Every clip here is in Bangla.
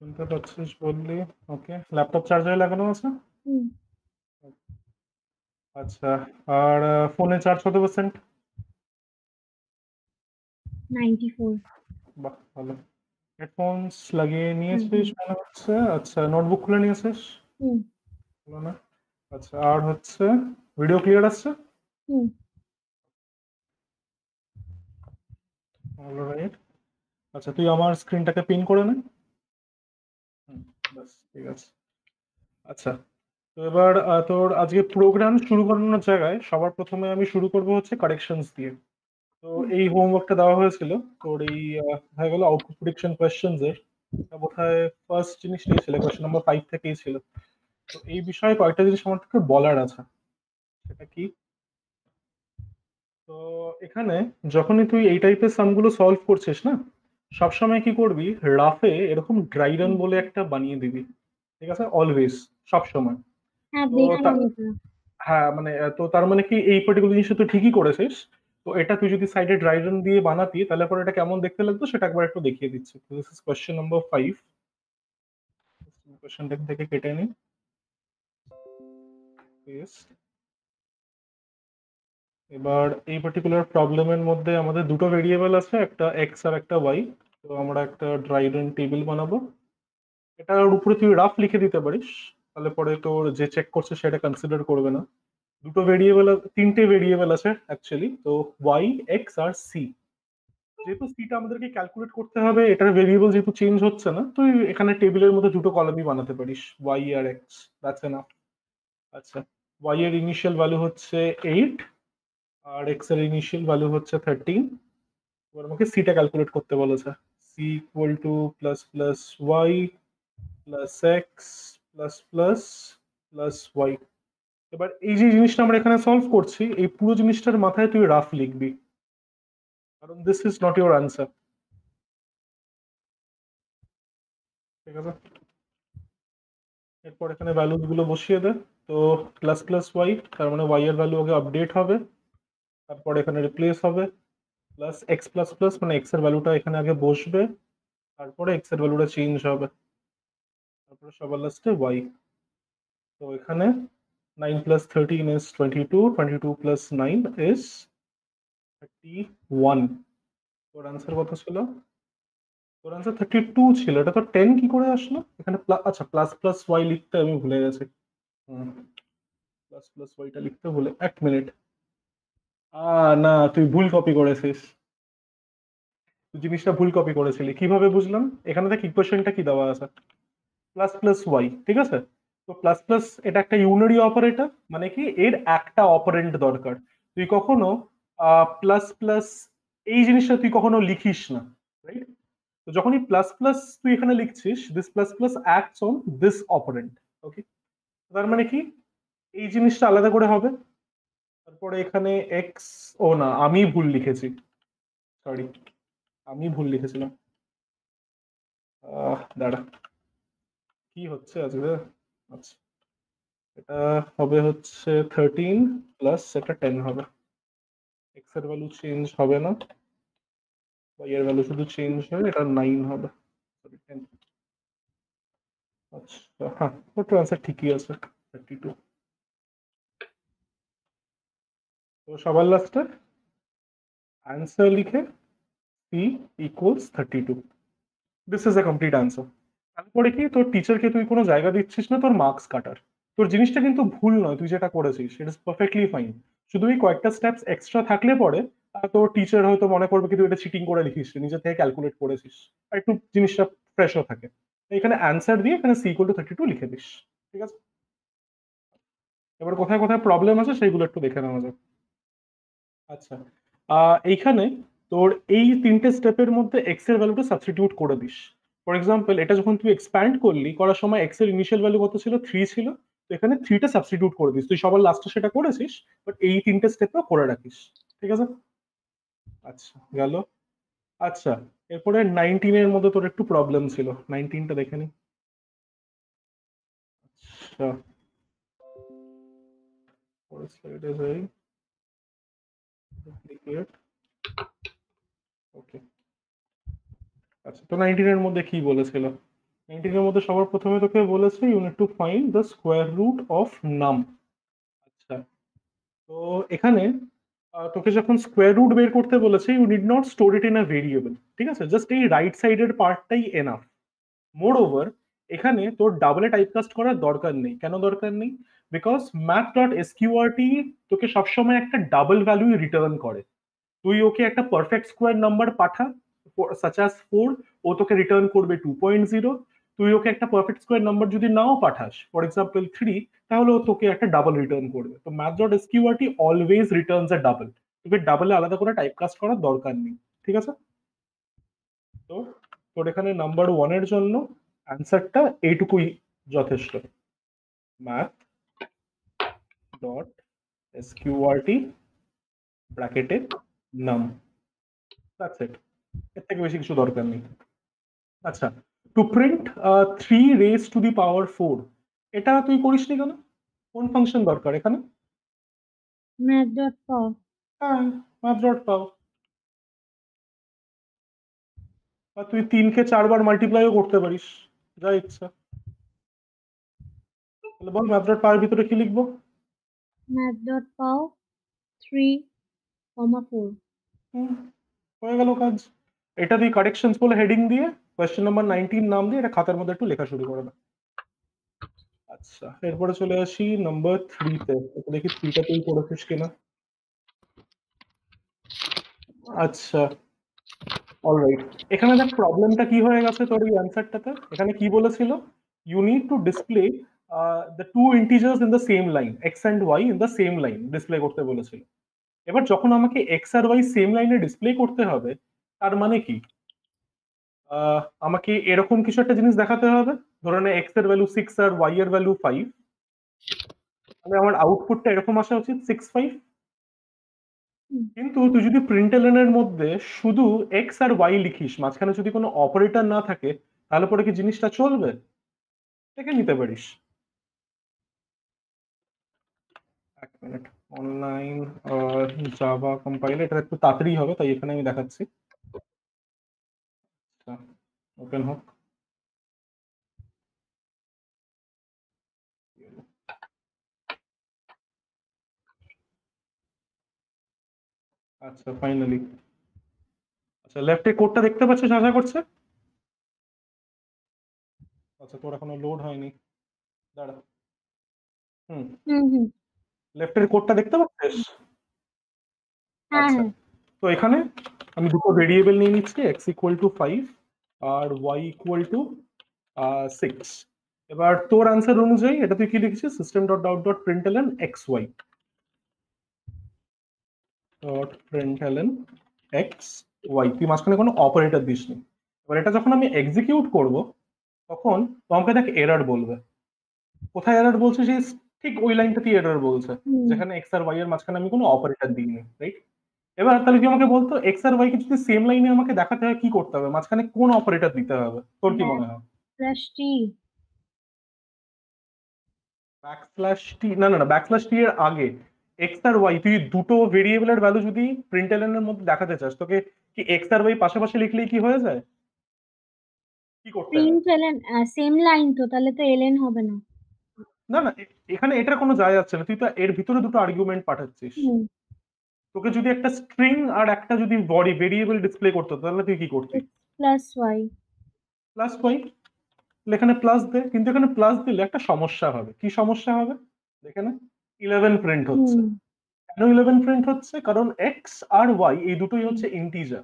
শুনতে পাচ্ছিস বললি? ওকে, ল্যাপটপ চার্জারে লাগানো আছে? হুম। আচ্ছা, আর ফোনে চার্জ কত পার্সেন্ট? 94। বাহ, ভালো। হেডফোনস লাগিয়ে হুম নিয়েছিস হুম মনে হচ্ছে। আচ্ছা, নোটবুক খুলে নিয়েছিস? হুম হলো না? আচ্ছা, আর হচ্ছে ভিডিও ক্লিয়ার আসছে? হুম। অলরাইট। আচ্ছা, তুই আমার স্ক্রিনটাকে পিন করে নে। হুম, ব্যাস ঠিক আছে। আচ্ছা, তো এবার তোর আজকে প্রোগ্রাম শুরু করানোর জায়গায় সবার প্রথমে আমি শুরু করব হচ্ছে কারেকশনস দিয়ে। তো হুম। এই হোমওয়ার্কটা দেওয়া হয়েছিল তোর এই হয়ে গেল আউটপুট প্রেডিকশন কোয়েশ্চেন্স এর। এটা বোধহয় ফার্স্ট জিনিসটাই ছিল, কোয়েশ্চেন নাম্বার 5 থেকেই ছিল। তো এই বিষয়ে কয়েকটা জিনিস আমার থেকে বলার আছে। সেটা কি? তো এখানে যখনই তুই এই টাইপের সামগুলো সলভ করছিস না, সবসময় কি করবি, রাফে এরকম ড্রাই রান হুম। বলে একটা বানিয়ে দিবি। ঠিক আছে, অলওয়েজ, সবসময়। হ্যাঁ, তো দেখলাম এটা। হ্যাঁ, মানে তো তার মানে কি এই পার্টিকুলার জিনিসটা তুই ঠিকই করেছিস। তো এটা তুই যদি সাইডে ড্রাই রান দিয়ে বানাতি তাহলে পরে এটা কেমন দেখতে লাগতো সেটা একবার একটু দেখিয়ে দিচ্ছি। This is question number 5। কোয়েশ্চেনটা থেকে কেটে নিই। Yes. এবার এই পার্টিকুলার প্রবলেমের মধ্যে আমাদের দুটো ভেরিয়েবল আছে, একটা এক্স আর একটা ওয়াই। তো আমরা একটা ড্রাই রান টেবিল বানাবো। এটার উপরে তুই রাফ লিখে দিতে পারিস, তাহলে পরে তোর যে চেক করছে সেটা কনসিডার করবে না। দুটো ভেরিয়েবল, তিনটে ভেরিয়েবল আছে অ্যাকচুয়ালি, তো ওয়াই, এক্স আর সি। যেহেতু সিটা আমাদেরকে ক্যালকুলেট করতে হবে, এটার ভেরিয়েবল যেহেতু চেঞ্জ হচ্ছে না, তুই এখানে টেবিলের মধ্যে দুটো কলামই বানাতে পারিস, ওয়াই আর এক্স। That's enough. আচ্ছা, ওয়াই এর ইনিশিয়াল ভ্যালু হচ্ছে 8 আর এক্স এর ইনিশিয়াল ভ্যালু হচ্ছে 13। এবার আমাকে সিটা ক্যালকুলেট করতে বলেছে। C equal to plus plus Y plus X plus plus plus Y. এবার এই যে জিনিসটা আমরা এখানে সলভ করছি, এই পুরো জিনিসটার মাথায় তুই রাফ লিখবি, কারণ this is not your answer. ঠিক আছে, এরপর এখানে ভ্যালুস গুলো বসিয়ে দে। তো প্লাস প্লাস ওয়াই, তার মানে ওয়াই এর ভ্যালু আগে আপডেট হবে, তারপর এখানে রিপ্লেস হবে। প্লাস এক্স প্লাস প্লাস, মানে এক্স এর ভ্যালুটা এখানে আগে বসবে, তারপরে এক্স এর ভ্যালুটা চেঞ্জ হবে, তারপরে সবার লাস্টে ওয়াই। তো এখানে 9 + 13 is 22, 22 + 9 is 31। তোর আনসার কত ছিল? তোর আনসার 32 ছিল। এটা তো 10 কি করে আসলো এখানে? আচ্ছা, প্লাস প্লাস ওয়াই লিখতে আমি ভুলে গেছি। হুম, প্লাস প্লাস ওয়াইটা লিখতে ভুলে, এক মিনিট। না, তুই ভুল কপি করেছিস। তুই জিনিসটা ভুল কপি করেছিলি, কিভাবে বুঝলাম? এখানে দেখ ইকুয়েশনটা কি দেওয়া আছে, প্লাস প্লাস ওয়াই, ঠিক আছে? তো প্লাস প্লাস এটা একটা ইউনারি অপারেটর, মানে কি এর একটা অপারেন্ট দরকার। তুই কখনো প্লাস প্লাস এই জিনিসটা তুই কখনো লিখিস না, রাইট? তো যখনই প্লাস প্লাস তুই এখানে লিখছিস, this plus plus acts on this operand. Okay, তার মানে কি এই জিনিসটা আলাদা করে হবে। তারপরে এখানে এক্স, ও না, আমি ভুল লিখেছি, সরি, আমি ভুল লিখেছিলাম। দাঁড়া, কি হচ্ছে আজকে? আচ্ছা, এটা হবে হচ্ছে 13 প্লাস এটা 10 হবে। এক্স এর ভ্যালু চেঞ্জ হবে না, ওয়াই এর ভ্যালু শুধু চেঞ্জ হবে, এটা 9 হবে, সরি 10। আচ্ছা, হ্যাঁ, ওটা আনসার ঠিকই আছে, 32। তো সবার লাস্টে অ্যান্সার লিখে C equals 32। This is a complete answer. তারপরে কি তোর টিচারকে তুই কোনো জায়গা দিচ্ছিস না তোর মার্কস কাটার। তোর জিনিসটা কিন্তু ভুল নয়, তুই যেটা করেছিস ইট ইজ পারফেক্টলি ফাইন। শুধু এই কয়েকটা স্টেপস এক্সট্রা থাকলে পরে তোর টিচার হয়তো মনে করবে কি তুই এটা চিটিং করে লিখিস, নিজে থেকে ক্যালকুলেট করেছিস, আর একটু জিনিসটা ফ্রেশও থাকে। তো এখানে অ্যান্সার দিয়ে এখানে সি ইকুয়াল টু 32 লিখে দিস। ঠিক আছে, এবার কোথায় কোথায় প্রবলেম আছে সেইগুলো একটু দেখে নেওয়া যাক। আচ্ছা, এইখানে তোর এই তিনটে স্টেপের মধ্যে এক্স এর ভ্যালুটা সাবস্টিটিউট করে দিস। ফর এক্সাম্পল, এটা যখন তুই এক্সপ্যান্ড করলি, করার সময় এক্স এর ইনিশিয়াল ভ্যালু কত ছিল? 3 ছিল। তো এখানে 3টা সাবস্টিটিউট করে দিস। তুই সবার লাস্টে সেটা করেছিস, বাট এই তিনটে স্টেপও করে রাখিস। ঠিক আছে, আচ্ছা গেল। আচ্ছা, এরপরে 19 এর মধ্যে তোর একটু প্রবলেম ছিল, 19টা দেখে নি। আচ্ছা, পরের স্লাইডে যাই। ওকে, আচ্ছা, তো 19 এর মধ্যে কি বলেছিল? 19 এর মধ্যে সবার প্রথমে তোকে বলেছে you need to find the square root of নাম। আচ্ছা, তো এখানে তোকে যখন স্কোয়ার রুট বের করতে বলেছে you need not store it in a variable, ঠিক আছে? জাস্ট এই রাইট সাইডের পার্টটাই এনাফ। মোর ওভার, এখানে তোর ডাবলে টাইপকাস্ট করার দরকার নেই। কেন দরকার নেই? বিকজ ম্যাথ ডট এসকিউআরটি তোকে সবসময় একটা ডাবল ভ্যালু রিটার্ন করে। তুই ওকে একটা পারফেক্ট স্কোয়ার নাম্বার পাঠা, সাচ অ্যাজ 4, ও তোকে রিটার্ন করবে 2.0। তুই ওকে একটা পারফেক্ট স্কোয়ার নাম্বার যদি নাও পাঠাস, ফর এক্সাম্পল 3, তাহলে ও তোকে একটা ডাবল রিটার্ন করবে। তো ম্যাথ ডট এসকিউআরটি অলওয়েজ রিটার্নস এ ডাবল। তোকে ডাবলে আলাদা করে টাইপকাস্ট করার দরকার নেই, ঠিক আছে? তো তোর এখানে নাম্বার 1 এর জন্য অ্যান্সারটা এইটুকুই যথেষ্ট। ম্যাথ ডট এসকিউআরটি ব্র্যাকেটে নাম, দ্যাটস ইট। এর থেকে বেশি কিছু দরকার নেই। আচ্ছা, two print 3 raised to the power 4, এটা তুই করিসনি কেন? কোন ফাংশন দরকার এখানে? math.power হ্যাঁ, ম্যাথ ডট পাও। আর তুই 3 কে 4 বার মাল্টিপ্লাইও করতে পারিস, যা ইচ্ছা। তাহলে বল ম্যাথ ডট পাওয়ার ভিতরে কি লিখবো? math.power 3, 4 হুম, হয়ে গেল কাজ। এটা তুই কারেকশনস বলে হেডিং দিয়ে কোয়েশ্চেন নাম্বার 19 নাম দিয়ে এটা খাতার মধ্যে একটু লেখা শুরু করে দে। আচ্ছা, এরপরে চলে আসি নাম্বার 3-তে। দেখি 3টা তুই করেছিস কিনা। আচ্ছা, অলরাইট। এখানে দেখ প্রবলেমটা কি হয়ে গেছে তোর এই অ্যান্সারটাতে। এখানে কি বলেছিল? You need to display the two integers in the same line, X and Y in the same line display করতে বলেছিল। এবার যখন আমাকে এক্স আর ওয়াই সেম লাইনে ডিসপ্লে করতে হবে, তার মানে কি? আমাকে এরকম কিছু একটা জিনিস দেখাতে হবে। ধরে নে এক্স এর ভ্যালু 6 আর ওয়াই এর ভ্যালু 5, তাহলে আমার আউটপুটটা এরকম আসা উচিত 6, 5। কিন্তু তুই যদি প্রিন্টএলএন এর মধ্যে শুধু এক্স আর ওয়াই লিখিস, মাঝখানে যদি কোনো অপারেটর না থাকে, তাহলে পরে কি জিনিসটা চলবে? দেখে নিতে পারিস। এক মিনিট, অনলাইন জাভা কম্পাইলার, এটা একটু তাড়াতাড়ি হবে তাই এখানে আমি দেখাচ্ছি। ওপেন হোক। আচ্ছা, ফাইনালি। আচ্ছা, লেফটে কোডটা দেখতে পাচ্ছিস আশা করছে? আচ্ছা, তোর এখনো লোড হয়নি, দাঁড়া। হুম, হুম। লেফটের কোডটা দেখতে পাচ্ছিস? হ্যাঁ আচ্ছা, হ্যাঁ তো এখানে আমি দুটো ভেরিয়েবল নিয়ে নিচ্ছি, এক্স ইকুয়াল টু 5 আর ওয়াই ইকুয়াল টু 6। এবার তোর আনসার অনুযায়ী এটা তুই কি লিখেছিস? System dot out dot println x y dot println x y, তুই মাঝখানে কোনো অপারেটর দিসনি। এবার এটা যখন আমি এক্সিকিউট করব, তখন আমাকে দেখ এরর বলবে। কোথায় এরর বলছে? সেই ঠিক ওই লাইনটাতেই এরর বলছে, হুম যেখানে এক্স আর ওয়াই এর মাঝখানে আমি কোনো অপারেটর দিইনি, রাইট? এবার তাহলে কি আমাকে বলতো এক্স আর ওয়াই কে যদি সেম লাইনে আমাকে দেখাতে হয় কি করতে হবে? মাঝখানে কোন অপারেটর দিতে হবে তোর কি মনে হয়? /t ব্যাকস্ল্যাশ টি? না না না, ব্যাকস্ল্যাশ টি এর আগে এক্স আর ওয়াই, তুই দুটো ভেরিয়েবলের ভ্যালু যদি প্রিন্টএলএন এর মধ্যে দেখাতে চাস, তোকে কি এক্স আর ওয়াই পাশাপাশি লিখলেই কি হয়ে যায়? কি করতে হয়? প্রিন্ট এলএন সেম লাইন, তো তাহলে তো এলএন হবে না। না না, এখানে এটার কোনো যায় যাচ্ছে না, তুই তো এর ভিতরে দুটো আর্গুমেন্ট পাঠাচ্ছিস। হুম তোকে যদি একটা স্ট্রিং আর একটা যদি বডি ভেরিয়েবল ডিসপ্লে করতে হতো, তাহলে তুই কি করতি? x+y plus Y. এখানে প্লাস দে, কিন্তু এখানে প্লাস দিলে একটা সমস্যা হবে। কি সমস্যা হবে? এখানে 11 প্রিন্ট হচ্ছে। হুম কেন 11 প্রিন্ট হচ্ছে? কারণ এক্স আর ওয়াই এই দুটোই হুম হচ্ছে ইন্টিজার।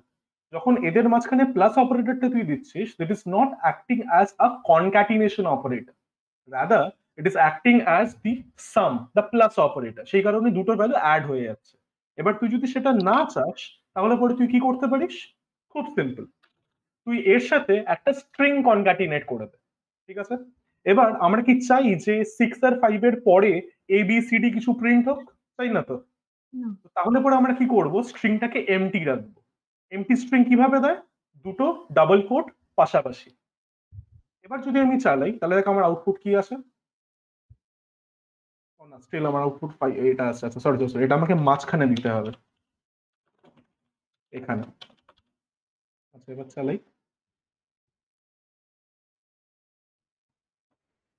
যখন এদের মাঝখানে প্লাস অপারেটরটা তুই দিচ্ছিস, that is not acting as a concatenation operator, rather it is acting as the some, the plus operator. সেই কারণে দুটোর ভ্যালু অ্যাড হয়ে যাচ্ছে। এবার তুই যদি সেটা না চাস, তাহলে পরে তুই কি করতে পারিস? খুব সিম্পল, তুই এর সাথে একটা স্ট্রিং কনক্যাটিনেট করে দে, ঠিক আছে? এবার আমরা কি চাই যে 6 আর 5 এর পরে এ বি সি ডি কিছু প্রিন্ট হোক? চাই না তো? না তো তাহলে পরে আমরা কি করব? স্ট্রিংটাকে এমটি রাখবো। এমটি স্ট্রিং কিভাবে দেয়? দুটো ডাবল কোট পাশাপাশি। এবার যদি আমি চালাই, তাহলে দেখ আমার আউটপুট কি আসে। ও না, স্টিল আমার আউটপুট এটা আছে। আচ্ছা, সরি সরি, এটা আমাকে মাঝখানে দিতে হবে, এখানে। আচ্ছা, এবার চালাই।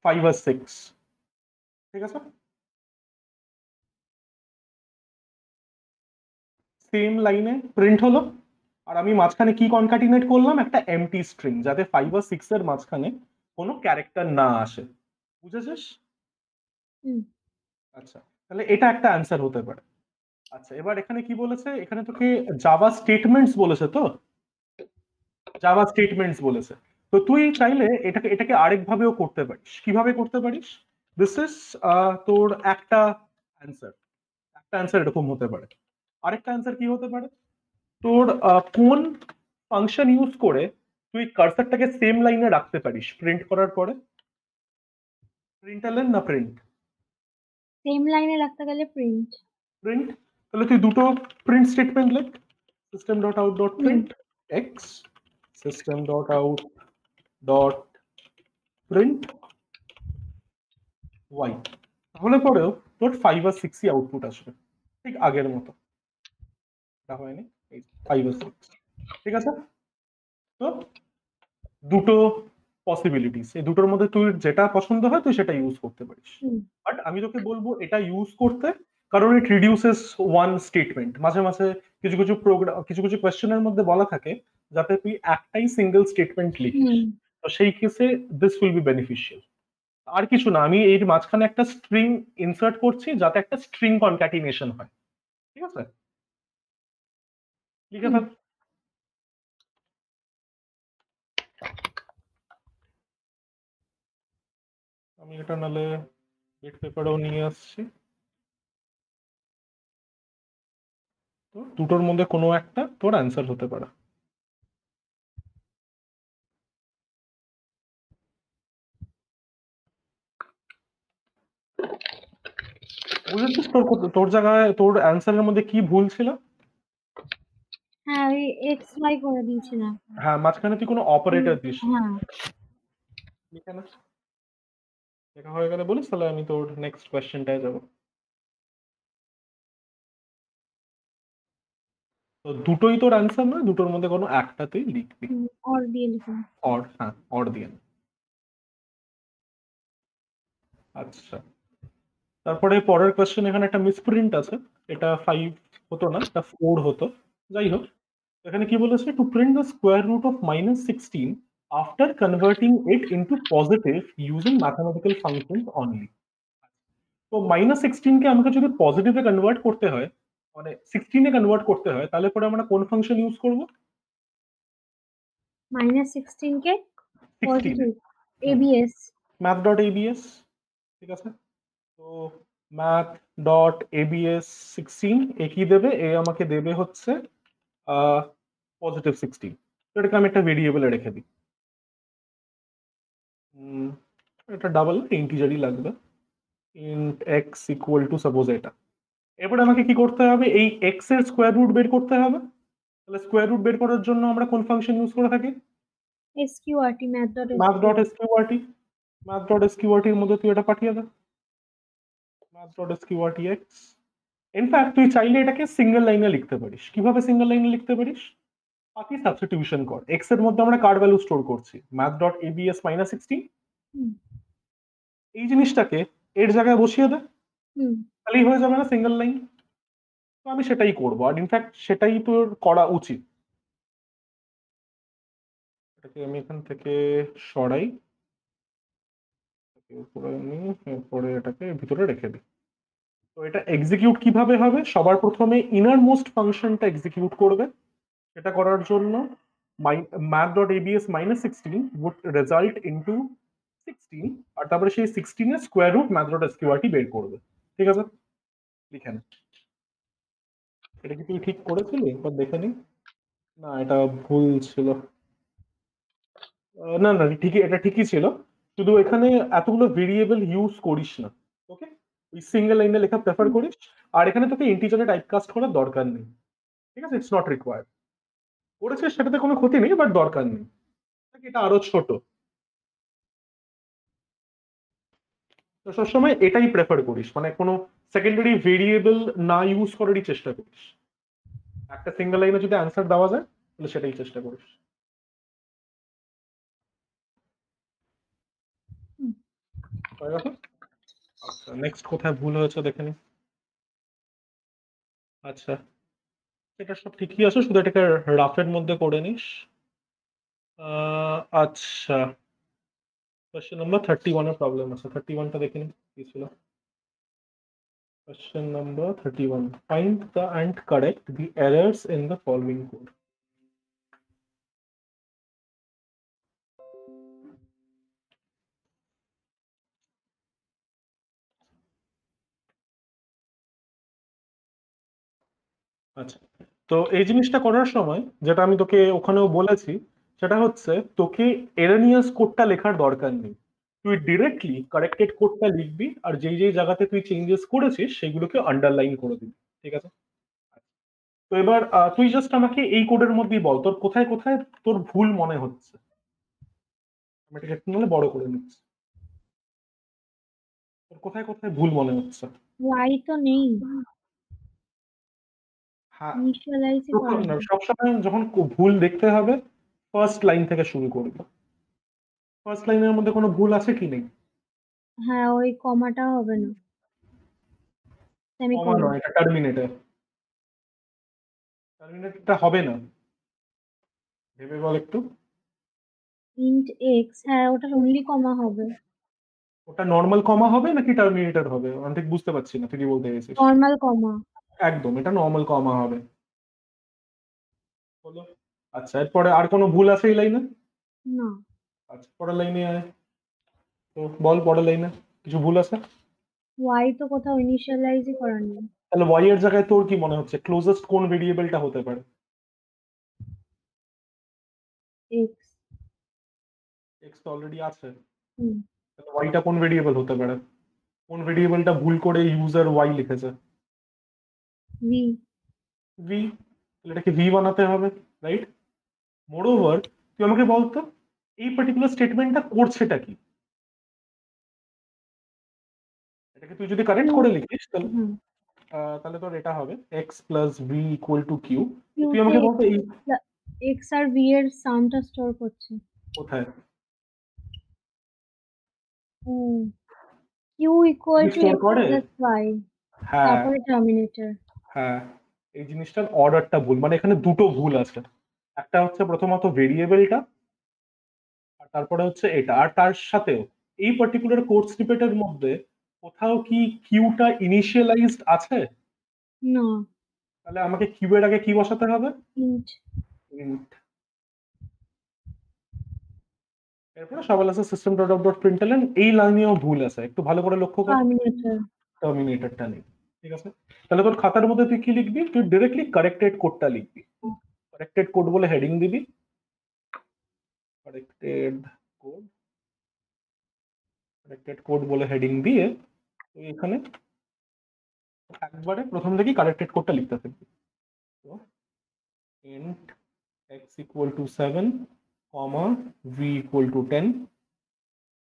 5 আর 6, ঠিক আছে? সেম লাইনে প্রিন্ট হলো, আর আমি মাঝখানে কি কনকাটিনেট করলাম, একটা এমটি স্ট্রিং, যাতে 5 আর 6 এর মাঝখানে কোনো ক্যারেক্টার না আসে। বুঝেছিস? হুম আচ্ছা, তাহলে এটা একটা অ্যান্সার হতে পারে। আচ্ছা, এবার এখানে কি বলেছে, এখানে তোকে জাভা স্টেটমেন্টস বলেছে, তো জাভা স্টেটমেন্টস বলেছে। তো তুই চাইলে এটাকে আরেক ভাবেও করতে পারিস। কিভাবে করতে পারিস? দিস ইজ তোর অ্যান্সার একটা অ্যান্সার এরকম হতে পারে। আরেকটা অ্যান্সার কি হতে পারে, তোর কোন ফাংশন ইউজ করে তুই কার্সারটাকে সেম লাইনে রাখতে পারিস প্রিন্ট করার পরে? প্রিন্টএলএন না প্রিন্ট? সেম লাইনে রাখতে গেলে প্রিন্ট। প্রিন্ট। তাহলে তুই দুটো প্রিন্ট স্টেটমেন্ট লেখ, system dot out dot hmm print x, system dot out dot print y. তাহলে পরেও তোর 5 আর 6ই আউটপুট আসবে, ঠিক আগের মতো। এটা হয়নি, এই 5 আর 6, ঠিক আছে? তো দুটো পসিবিলিটিস, এই দুটোর মধ্যে তুই যেটা পছন্দ হয় তুই সেটা ইউজ করতে পারিস। হুম বাট আমি তোকে বলবো এটা ইউজ করতে, কারণ ইট রিডিউসেস ওয়ান স্টেটমেন্ট। মাঝে মাঝে কিছু কিছু প্রোগ্রাম, কিছু কিছু কোয়েশ্চেনের মধ্যে বলা থাকে যাতে তুই একটাই সিঙ্গেল স্টেটমেন্ট লিখিস। হুম তো সেই কেসে দিস উইল বি বেনিফিশিয়াল। আর কিছু না, আমি এর মাঝখানে একটা স্ট্রিং ইনসার্ট করছি যাতে একটা স্ট্রিং কনক্যাটিনেশন হয়, ঠিক আছে? লিখে হুম ফেল। আমি এটা নাহলে বিট পেপারেও নিয়ে আসছি। তো দুটোর মধ্যে কোনো একটা তোর অ্যান্সার হতে পারে। বুঝেছিস তোর তোর জায়গায় তোর অ্যান্সারের মধ্যে কি ভুল ছিল? হ্যাঁ ওই এক্স ওয়াই করে দিয়েছিলাম। হ্যাঁ, মাঝখানে তুই কোনো অপারেটর দিস। হ্যাঁ লিখে না, লেখা হয়ে গেলে বলিস, তাহলে আমি তোর নেক্সট কোয়েশ্চেনটায় যাবো। তো দুটোই তোর অ্যান্সার নয়, দুটোর মধ্যে কোনো একটাতেই লিখবি। অর দিয়ে লিখুন। অর, হ্যাঁ, অর দিয়ে নে। আচ্ছা, তারপরে পরের কোয়েশ্চেন, এখানে একটা মিসপ্রিন্ট আছে। এটা 5 হতো না, এটা 4 হতো। যাই হোক, এখানে কি বলেছে, to print the square root of -16 after converting it into positive using mathematical functions only. তো -16 কে আমাকে যদি পজিটিভে কনভার্ট করতে হয়, মানে 16 এ কনভার্ট করতে হয়, তাহলে পরে আমরা কোন ফাংশন ইউজ করব? -16 কে 16 এ positive ABS. Math dot ABS, ঠিক আছে? তো ম্যাথ ডট এবিএস 16 এ কি দেবে, এ আমাকে দেবে হচ্ছে +16। তো এটাকে আমি একটা ভেরিয়েবলে রেখে দিই। উম, এটা ডাবল ইন্টিজারই লাগবে। Int x equal two suppose এটা। এরপরে আমাকে কি করতে হবে, এই এক্স এর স্কোয়ার রুট বের করতে হবে। তাহলে স্কোয়ার রুট বের করার জন্য আমরা কোন ফাংশন ইউজ করে থাকি? SQRT math dot math dot SQRT. SQRT. Math dot এসকিউআরটির মধ্যে তুই এটা পাঠিয়ে দে, math dot SQRT x. In fact তুই চাইলে এটাকে সিঙ্গেল লাইনে লিখতে পারিস। কিভাবে সিঙ্গেল লাইনে লিখতে পারিস? বাকি সাবস্টিটিউশন কর। এক্স এর মধ্যে আমরা কার ভ্যালু স্টোর করছি, ম্যাথ ডট এবিএস -16। হুম এই জিনিসটাকে এর জায়গায় বসিয়ে দে, হুম তাহলেই হয়ে যাবে না সিঙ্গেল লাইন? তো আমি সেটাই করবো, আর ইনফ্যাক্ট সেটাই তোর করা উচিত। এটাকে আমি এখান থেকে সরাই, এটাকে উপরে নিয়ে এরপরে এটাকে ভিতরে রেখে দিই। তো এটা এক্সিকিউট কিভাবে হবে, সবার প্রথমে ইনার মোস্ট ফাংশনটা এক্সিকিউট করবে। এটা করার জন্য math dot ABS -16 would result into 16, আর তারপরে সেই 16 এর square root math dot SQRT বের করবে, ঠিক আছে? লিখে নে। এটা কি তুই ঠিক করেছিলি একবার দেখে নি? না, এটা ভুল ছিল। না না, ঠিকই, এটা ঠিকই ছিল। শুধু এখানে এতগুলো ভেরিয়েবল ইউজ করিস না, ওকে? ওই সিঙ্গেল লাইনে লেখা প্রেফার হুম করিস। আর এখানে তোকে ইন্টিজারে টাইপকাস্ট করার দরকার নেই, ঠিক আছে? It's not required. করেছিস সেটাতে কোনো ক্ষতি নেই, বাট দরকার নেই। এটা আরো ছোট। তো সবসময় এটাই প্রেফার করিস, মানে কোনো সেকেন্ডারি ভেরিয়েবল না ইউজ করারই চেষ্টা করিস। একটা সিঙ্গেল লাইনে যদি অ্যান্সার দেওয়া যায় তাহলে সেটাই চেষ্টা করিস। হুম হয়ে গেল? আচ্ছা, নেক্সট কোথায় ভুল হয়েছে দেখে নি। আচ্ছা, এটা সব ঠিকই আছে, শুধু এটাকে রাফের মধ্যে করে নিস। আচ্ছা, কোয়েশ্চেন নাম্বার 31 এর প্রবলেম আছে। 31টা দেখে নি কি ছিল। Question number 31. Find the and correct the errors in the following code. আচ্ছা, তো এই জিনিসটা করার সময় যেটা আমি তোকে ওখানেও বলেছি, সেটা হচ্ছে তোকে এরানিয়াস কোডটা লেখার দরকার নেই। তুই ডিরেক্টলি কারেক্টেড কোডটা লিখবি, আর যেই যেই জায়গাতে তুই চেঞ্জেস করেছিস সেগুলোকে আন্ডারলাইন করে দিবি। ঠিক আছে? তো এবার তুই জাস্ট আমাকে এই কোডের মধ্যেই বল তোর কোথায় কোথায় তোর ভুল মনে হচ্ছে। আমি এটাকে একটু নাহলে বড় করে নিচ্ছি। তোর কোথায় কোথায় ভুল মনে হচ্ছে? y তো নেই, হ্যাঁ, ইনিশিয়ালাইজই করা নেই। সবসময় যখন ভুল দেখতে হবে ফার্স্ট লাইন থেকে শুরু করবি। ফার্স্ট লাইনের মধ্যে কোনো ভুল আছে কি নেই? হ্যাঁ, ওই কমাটা হবে না, কমা সেমিকোলন। নয়, এটা টার্মিনেটর। টার্মিনেটরটা হবে না, ভেবে বল একটু। ইন্ট এক্স, হ্যাঁ ওটার অনলি কমা হবে। ওটা নর্মাল কমা হবে নাকি টার্মিনেটর হবে আমি ঠিক বুঝতে পারছি না তুই কি বলতে চাইছিস। নর্মাল কমা। একদম, এটা নর্মাল কমা হবে। বলো। আচ্ছা, এরপরে আর কোনো ভুল আছে এই লাইনে? না, আচ্ছা, পরের লাইনে আয়। তো বল, পরের লাইনে কিছু ভুল আছে? y তো কোথাও ইনিশিয়ালাইজই করা নেই। তাহলে ওয়াই এর জায়গায় তোর কি মনে হচ্ছে ক্লোজেস্ট কোন ভেরিয়েবলটা হতে পারে? এক্স। এক্স তো অলরেডি আছে। হুম। তাহলে ওয়াইটা কোন ভেরিয়েবল হতে পারে? কোন ভেরিয়েবলটা ভুল করে ইউজার ওয়াই লিখেছে? ভি। ভি। তাহলে এটাকে ভি বানাতে হবে, রাইট? মোরওভার, তুই আমাকে বলতো এই পার্টিকুলার স্টেটমেন্টটা করছেটা কি। এটাকে তুই যদি কারেক্ট কিউ। করে লিখিস তাহলে হুম। তাহলে তোর এটা হবে X plus V equal to Q. তুই কিউতে আমাকে বলতো এই এক্স আর ভি এর সামটা স্টোর করছে। কোথায় হুম। Q equal to store x করে। প্লাস ওয়াই, হ্যাঁ, তারপরে টার্মিনেটর। হ্যাঁ, এই জিনিসটার অর্ডারটা ভুল, মানে এখানে দুটো ভুল আছে। একটা হচ্ছে প্রথমত ভেরিয়েবলটা, আর তারপরে হচ্ছে এটা, আর তার সাথেও এই পার্টিকুলার কোড স্নিপেটের মধ্যে কোথাও কি কিউটা ইনিশিয়ালাইজড আছে? না। তাহলে আমাকে কিউ এর আগে কি বসাতে হবে? ইন্ট। int। এরপরে সবাই আছে সিস্টেম ডট আউট ডট প্রিন্টএলএন, এই লাইনেও ভুল আছে, একটু ভালো করে লক্ষ্য কর। টার্মিনেটর। টার্মিনেটরটা নেই। ঠিক আছে, তাহলে তোর খাতার মধ্যে তুই কি লিখবি, তুই ডিরেক্টলি কারেক্টেড কোডটা লিখবি। কারেক্টেড কোড বলে হেডিং দিবি। কারেক্টেড কোড, কারেক্টেড কোড বলে হেডিং দিয়ে তুই এখানে একবারে প্রথম থেকেই কারেক্টেড কোডটা লিখতে থাকবি। তো int x equal to 7, comma v equal to 10,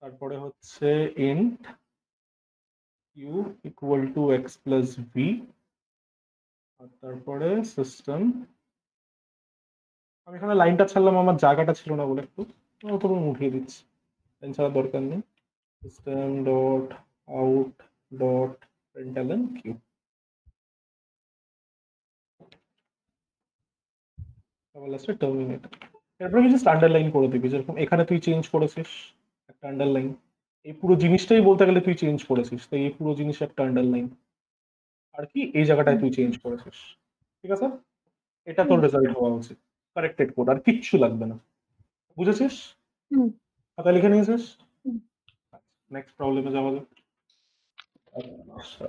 তারপরে হচ্ছে int q equal to x plus v, আর তারপরে সিস্টেম, আমি এখানে লাইনটা ছাড়লাম আমার জায়গাটা ছিল না বলে একটু, তখন উঠিয়ে দিচ্ছি, লাইন ছাড়ার দরকার নেই। System dot out dot println Q. তাহলে আসলে টার্মিনেট। এরপরে কিছু আন্ডারলাইন করে দিবি, যেরকম এখানে তুই চেঞ্জ করেছিস একটা আন্ডারলাইন, এই পুরো জিনিসটাই বলতে গেলে তুই চেঞ্জ করেছিস, তো এই পুরো জিনিস একটা আন্ডারলাইন, আর কি এই জায়গাটায় তুই চেঞ্জ করেছিস। ঠিক আছে, এটা তোর হুম। রেজাল্ট হওয়া উচিত। কারেক্টেড কোড, আর কিচ্ছু লাগবে না। বুঝেছিস? হুম। খাতা লিখে নিয়েছিস? হুম। নেক্সট প্রবলেমে যাওয়া যাক। আচ্ছা,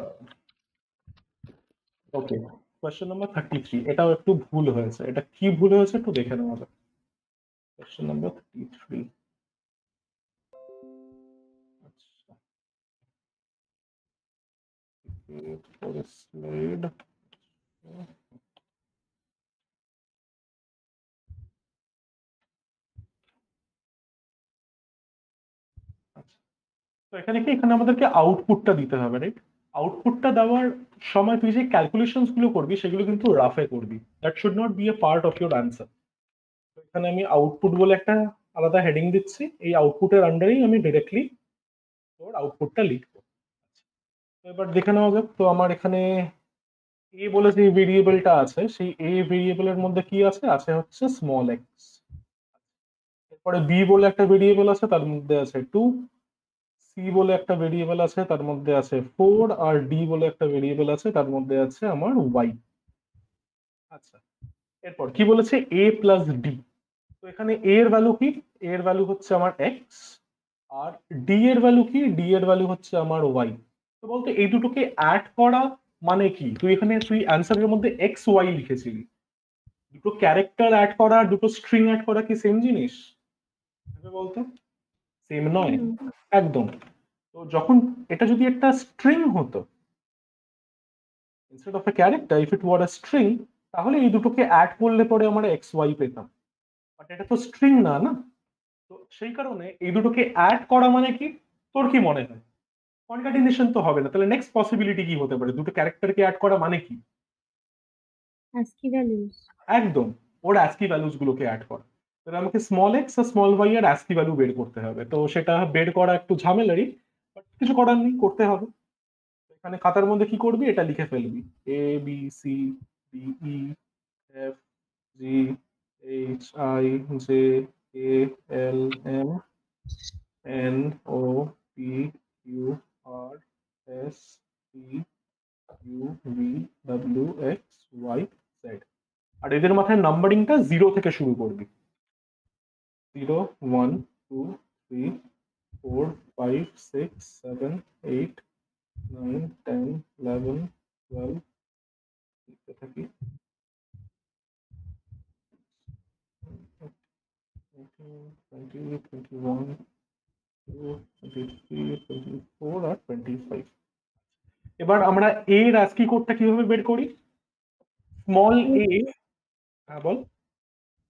ওকে, কোয়েশ্চেন নাম্বার 33, এটাও একটু ভুল হয়েছে, এটা কি ভুল হয়েছে একটু দেখে নেওয়া যাক। Question number 33। আচ্ছা, পরের স্লাইড। আচ্ছা, তো এখানে কি, এখানে আমাদেরকে আউটপুটটা দিতে হবে, রাইট? আউটপুটটা দেওয়ার সময় তুই যে ক্যালকুলেশনস গুলো করবি সেগুলো কিন্তু রাফে করবি, that should not be a part of your answer. এখানে আমি আউটপুট বলে একটা আলাদা হেডিং দিচ্ছি, এই আউটপুটের আন্ডারেই আমি ডিরেক্টলি তোর আউটপুটটা লিখবো। তো এবার দেখে নেওয়া যাক। তো আমার এখানে এ বলে যে ভেরিয়েবলটা আছে, সেই এ ভেরিয়েবলের মধ্যে কি আছে, আছে হচ্ছে স্মল এক্স। এরপরে বি বলে একটা ভেরিয়েবল আছে, তার মধ্যে আছে 2। সি বলে একটা ভেরিয়েবল আছে, তার মধ্যে আছে 4। আর ডি বলে একটা ভেরিয়েবল আছে, তার মধ্যে আছে আমার ওয়াই। আচ্ছা, এরপর কি বলেছে, এ প্লাস ডি। তো এখানে এ এর ভ্যালু কি, এ এর ভ্যালু হচ্ছে আমার এক্স। আর ডি এর ভ্যালু কি, ডি এর ভ্যালু হচ্ছে আমার ওয়াই। তো বলতো এই দুটোকে অ্যাড করা মানে কি, তুই এখানে তুই অ্যান্সারের মধ্যে এক্স ওয়াই লিখেছিলি, দুটো ক্যারেক্টার অ্যাড করা দুটো স্ট্রিং অ্যাড করা কি সেম জিনিস? ভেবে বলতো, সেম নয় হুম, একদম। তো যখন এটা যদি একটা স্ট্রিং হতো, instead of a character if it were a string, তাহলে এই দুটোকে অ্যাড করলে পরে আমরা এক্স ওয়াই পেতাম। বাট এটা তো স্ট্রিং না, না? তো সেই কারণে এই দুটোকে অ্যাড করা মানে কি, তোর কি মনে হয়? কনকাটিনেশন তো হবে না, তাহলে নেক্সট পসিবিলিটি কি হতে পারে, দুটো ক্যারেক্টারকে অ্যাড করা মানে কি? ASCII values। একদম, ওর অ্যাস্কি ভ্যালুস গুলোকে অ্যাড করা। তাহলে আমাকে স্মল এক্স আর স্মল ওয়াই এর অ্যাস্কি ভ্যালু বের করতে হবে, তো সেটা বের করা একটু ঝামেলারই, বাট কিছু করার নেই, করতে হবে। এখানে খাতার মধ্যে কি করবি, এটা লিখে ফেলবি, A B C D E F G H I J K L M N O P Q R S T U V W X Y Z. আর এদের মাথায় নাম্বারিংটা 0 থেকে শুরু করবি। 0 1 2 3 4 5 6 7 8 9 10 11 12 লিখতে থাকি, 20 21 22 23 24 আর 25। এবার আমরা এর আস্কি কোডটা কিভাবে বের করি? স্মল এ, হ্যাঁ বল।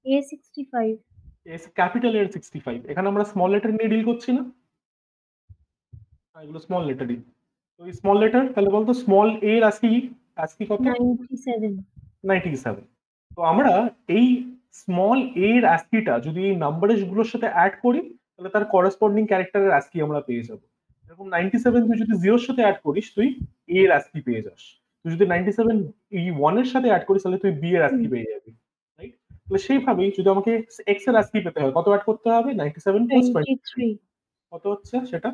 A65। এস ক্যাপিটাল এর 65, এখানে আমরা স্মল লেটার নিয়ে ডিল করছি না? হ্যাঁ, এগুলো স্মল লেটারই। তো এই স্মল লেটার, তাহলে বলতো স্মল এ এর আস্কি, আস্কি কত? 97। 97। তো আমরা এই স্মল এ এর অ্যাস্কিটা যদি এই নাম্বারের গুলোর সাথে অ্যাড করি, তাহলে তার করেসপন্ডিং ক্যারেক্টারের অ্যাস্কি আমরা পেয়ে যাবো। এরকম 97 তুই যদি 0 এর সাথে অ্যাড করিস, তুই এ এর অ্যাস্কি পেয়ে যাস। তুই যদি 97 এই 1 এর সাথে অ্যাড করিস, তাহলে তুই বি এর হুম, অ্যাস্কি পেয়ে যাবি। রাইট? তাহলে সেইভাবেই যদি আমাকে এক্স এর অ্যাস্কি পেতে হয়, কত অ্যাড করতে হবে, 97 প্লাস 20, 23। কত হচ্ছে সেটা?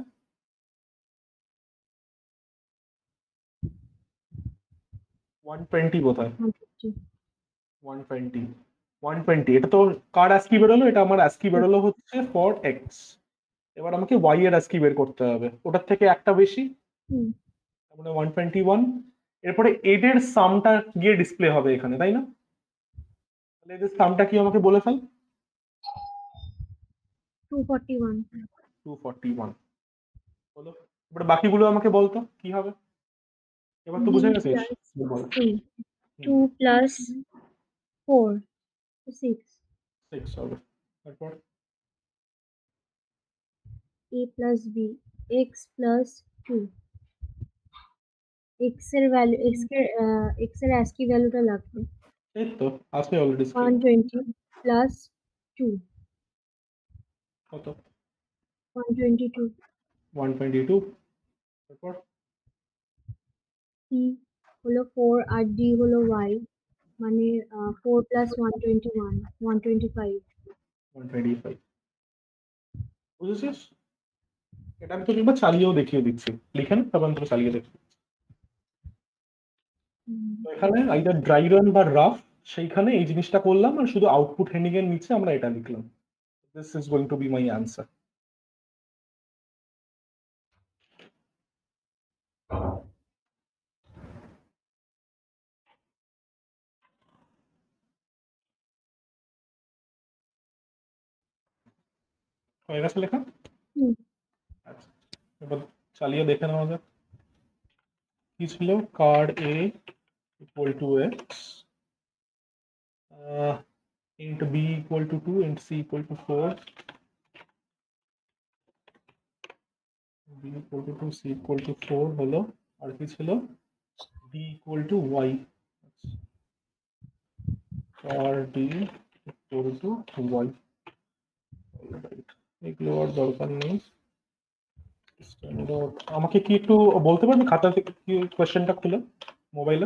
120 কোথায়? 150। 120, 120, এটা তো কার অ্যাস্কি বেরোলো, এটা আমার অ্যাস্কি বেরোলো হচ্ছে ফর এক্স। এবার আমাকে ওয়াই এর আস্কি বের করতে হবে, ওটার থেকে একটা বেশি, হুম, তার মানে 121। এরপরে এদের সামটা গিয়ে ডিসপ্লে হবে এখানে, তাই না? তাহলে এদের সামটা কি আমাকে বলে ফেল। 241। 241 হলো। এবার বাকিগুলো আমাকে বলতো কি হবে, এবার তো B বুঝে গেছিস? plus বল। C। হুম, 2 plus 4, 6। 6 হবে। তারপর A plus B। X plus 2। X এর ভ্যালু, X এর ASCII ভ্যালুটা লাগবে। এই তো আছে অলরেডি স্ক্রিন। 120 plus 2। কত? 122। 122। তারপর C হলো 4 আর D হলো Y, মানে 4 plus 121, 125। 125, বুঝেছিস? এটা আমি তোকে একবার চালিয়েও দেখিয়ে দিচ্ছি, লিখে না, তারপর আমি তোকে চালিয়ে দেখি। তো এখানে আইদার ড্রাই রান বা রাফ, সেইখানে এই জিনিসটা করলাম, আর শুধু আউটপুট হেডিং এর নিচে আমরা এটা লিখলাম। This is going to B my answer. হয়ে গেছে লেখা? হুম, আচ্ছা, এবার চালিয়ে দেখে নেওয়া যাক। কি ছিল, কার্ড A equal to X, int b equal to 2, int c equal to 4, b equal to 2, c equal to 4 হলো। আর কি ছিল, d ইকুয়াল টু y, আর d equal to y। Right, এগুলো আর দরকার নেই। আমাকে কি একটু বলতে পারবেন খাতা থেকে কি কোয়েশ্চেনটা খুলে মোবাইলে?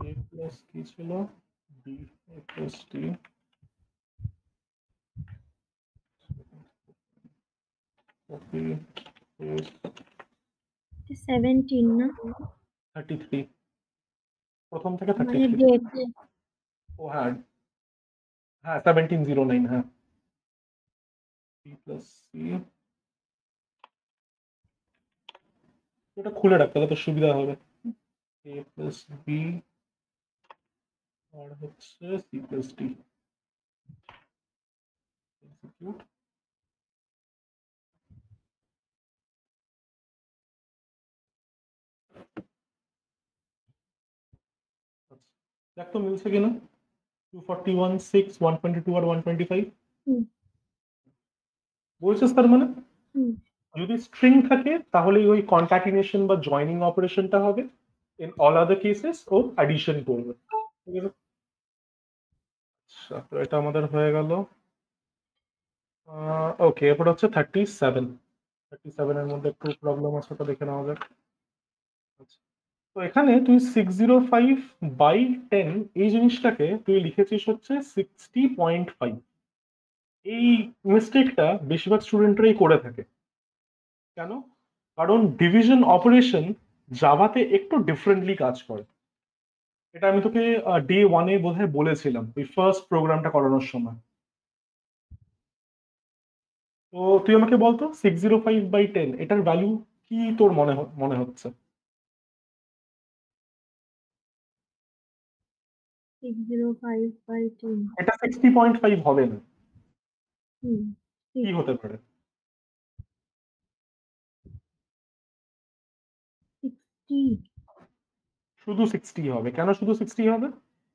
a প্লাস কি ছিল? b a প্লাস d 17 না 33 প্রথম থেকে মানে 33 ডেট ও হ্যাঁ হ্যাঁ 1709 হ্যাঁ b প্লাস c এটা খুলে রাখ তাহলে তো সুবিধা হবে a প্লাস b আর হচ্ছে c প্লাস d execute আচ্ছা দেখ তো মিলছে কিনা 241 6 122 আর 125 হুম বলছিস তার মানে হুম যদি স্ট্রিং থাকে তাহলে ওই কনক্যাটিনেশন বা জয়নিং অপারেশনটা হবে ইন অল আদার কেসেস ও অ্যাডিশন করবে ঠিক আছে আচ্ছা তো এটা আমাদের হয়ে গেল ওকে এরপর হচ্ছে 37 এর মধ্যে একটু প্রবলেম আছে তো দেখে নেওয়া যাক আচ্ছা তো এখানে তুই 605/10 এই জিনিসটাকে তুই লিখেছিস হচ্ছে 60.5 এই মিস্টেকটা বেশিরভাগ স্টুডেন্টরাই করে থাকে কেন কারণ ডিভিশন অপারেশন জাভাতে একটু ডিফারেন্টলি কাজ করে এটা আমি তোকে ডে 1 বোধহয় বলেছিলাম ওই ফার্স্ট প্রোগ্রামটা করানোর সময় তো তুই আমাকে বলতো 605/10 এটার ভ্যালু কি তোর মনে হচ্ছে 605/10 এটা 60.5 হবে না হুম কি হতে পারে 60 শুধু 60 হবে কেন শুধু 60 হবে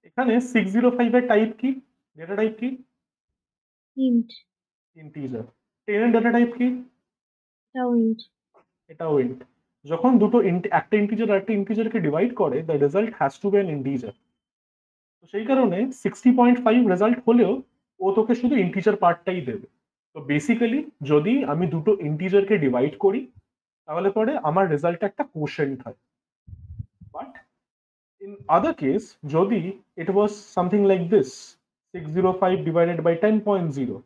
এখানে 605 এর টাইপ কি ডেটা টাইপ কি ইন্ট ইন্টিজার 10 এর ডেটা টাইপ কি টাও ইন্ট এটাও ইন্ট যখন দুটো একটা ইন্টিজার আর একটা ইন্টিজারকে ডিভাইড করে the result has to be an integer তো সেই কারণে 60.5 রেজাল্ট হলেও ও তোকে শুধু ইন্টিজার পার্টটাই দেবে তো বেসিক্যালি যদি আমি দুটো ইন্টিজারকে ডিভাইড করি তাহলে পরে আমার রেজাল্টটা একটা কোশেন্ট হয় বাট ইন আদার কেস যদি it was something like this 605 divided by 10.0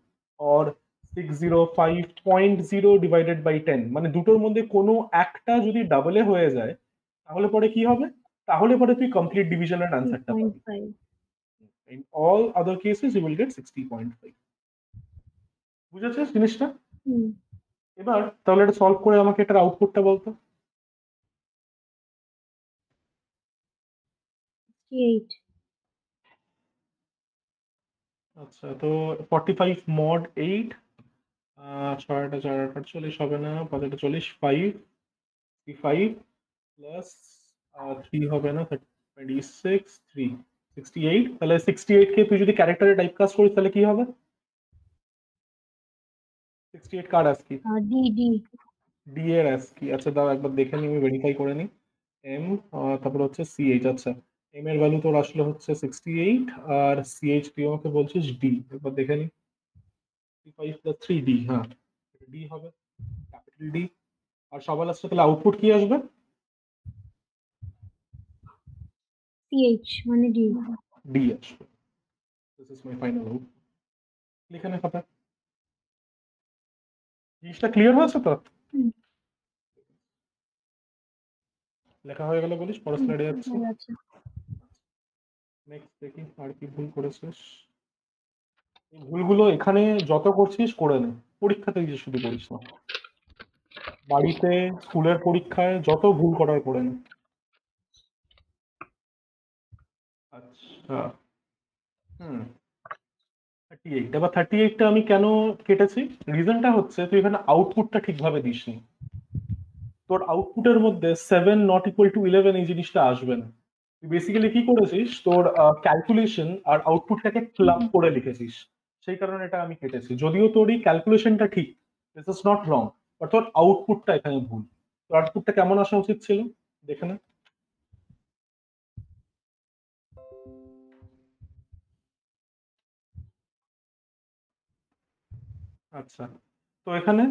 or 605.0 divided by 10 মানে দুটোর মধ্যে কোনো একটা যদি ডাবলে হয়ে যায় তাহলে পরে কি হবে তাহলে পরে তুই কমপ্লিট ডিভিশনের অ্যান্সারটা পাবি 3.5 in all other cases you will get 60.5 বুঝেছিস জিনিসটা হুম এবার তাহলে এটা সলভ করে আমাকে এটার আউটপুটটা বলতো 68 আচ্ছা তো 45 mod 8 ছয়টা 4 8 48 হবে না 5 8 40 5 প্লাস 3 হবে না 26 3 68 তাহলে 68 কে তুই যদি ক্যারেক্টারে টাইপ কাস্ট করিস তাহলে কি হবে 68 কার আজকি ডি ডি ডি এর আজকি আচ্ছা দাও একবার দেখে নি আমি ভেরিফাই করে নি এম তারপর হচ্ছে সিএইচ আচ্ছা এম এর ভ্যালু তোর আসলে হচ্ছে 68 আর সিএইচ তুই আমাকে বলছিস ডি একবার দেখে নি 5 + 3 ডি হ্যাঁ ডি হবে ক্যাপিটাল ডি আর সবার লাস্টে তাহলে আউটপুট কি আসবে সিএইচ মানে ডি ডি আসবে this is my final out লিখে নে খাতা জিনিসটা ক্লিয়ার হয়েছে তো হুম লেখা হয়ে গেল বলিস পরের হুম স্লাইডে যাচ্ছি হয়ে গেছে নেক্সট দেখি আর কি ভুল করেছিস এই ভুলগুলো এখানে যত করছিস করে নে পরীক্ষাতে গিয়ে শুধু করিস না বাড়িতে স্কুলের পরীক্ষায় যত ভুল করার করে নে আচ্ছা হুম 38 এবার 38টা আমি কেন কেটেছি রিজনটা হচ্ছে তুই এখানে আউটপুটটা ঠিকভাবে দিসনি তোর আউটপুটের মধ্যে 7 ≠ 11 এই জিনিসটা আসবে না তুই বেসিক্যালি কি করেছিস তোর ক্যালকুলেশন আর আউটপুটটাকে ক্লাব করে লিখেছিস সেই কারণে এটা আমি কেটেছি যদিও তোর এই ক্যালকুলেশনটা ঠিক this is not wrong but তোর আউটপুটটা এখানে ভুল তোর আউটপুটটা কেমন আসা উচিত ছিল দেখে না আচ্ছা, তো এখানে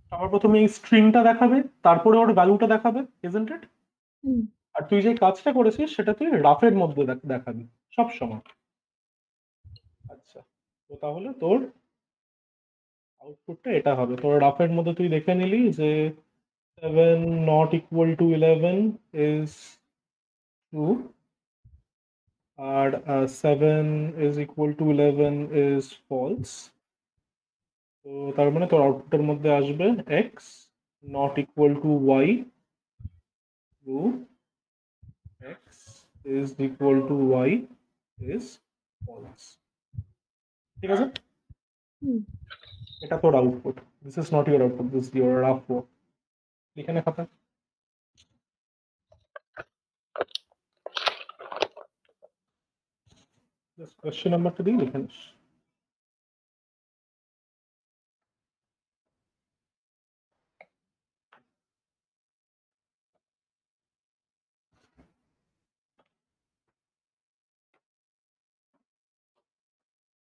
সবার প্রথমে এই স্ট্রিংটা দেখাবে, তারপরে ওর ভ্যালুটা দেখাবে, ইজন্ট ইট? হুম আর তুই যে কাজটা করেছিস সেটা তুই রাফের মধ্যে দেখাবি সব সময়। আচ্ছা, তো তাহলে তোর আউটপুটটা এটা হবে। তোর রাফের মধ্যে তুই দেখে নিলি যে 7 not equal to 11 is true, R 7 is equal to 11 is false। তো তার মানে তোর আউটপুটের মধ্যে আসবে x not equal to y, true, x is equal to y is false। ঠিক আছে, হুম এটা তোর output. This is not your output, this your rough work. এখানে খাতা জাস্ট কোয়েশ্চেন নাম্বারটা দিয়ে লিখে নিস।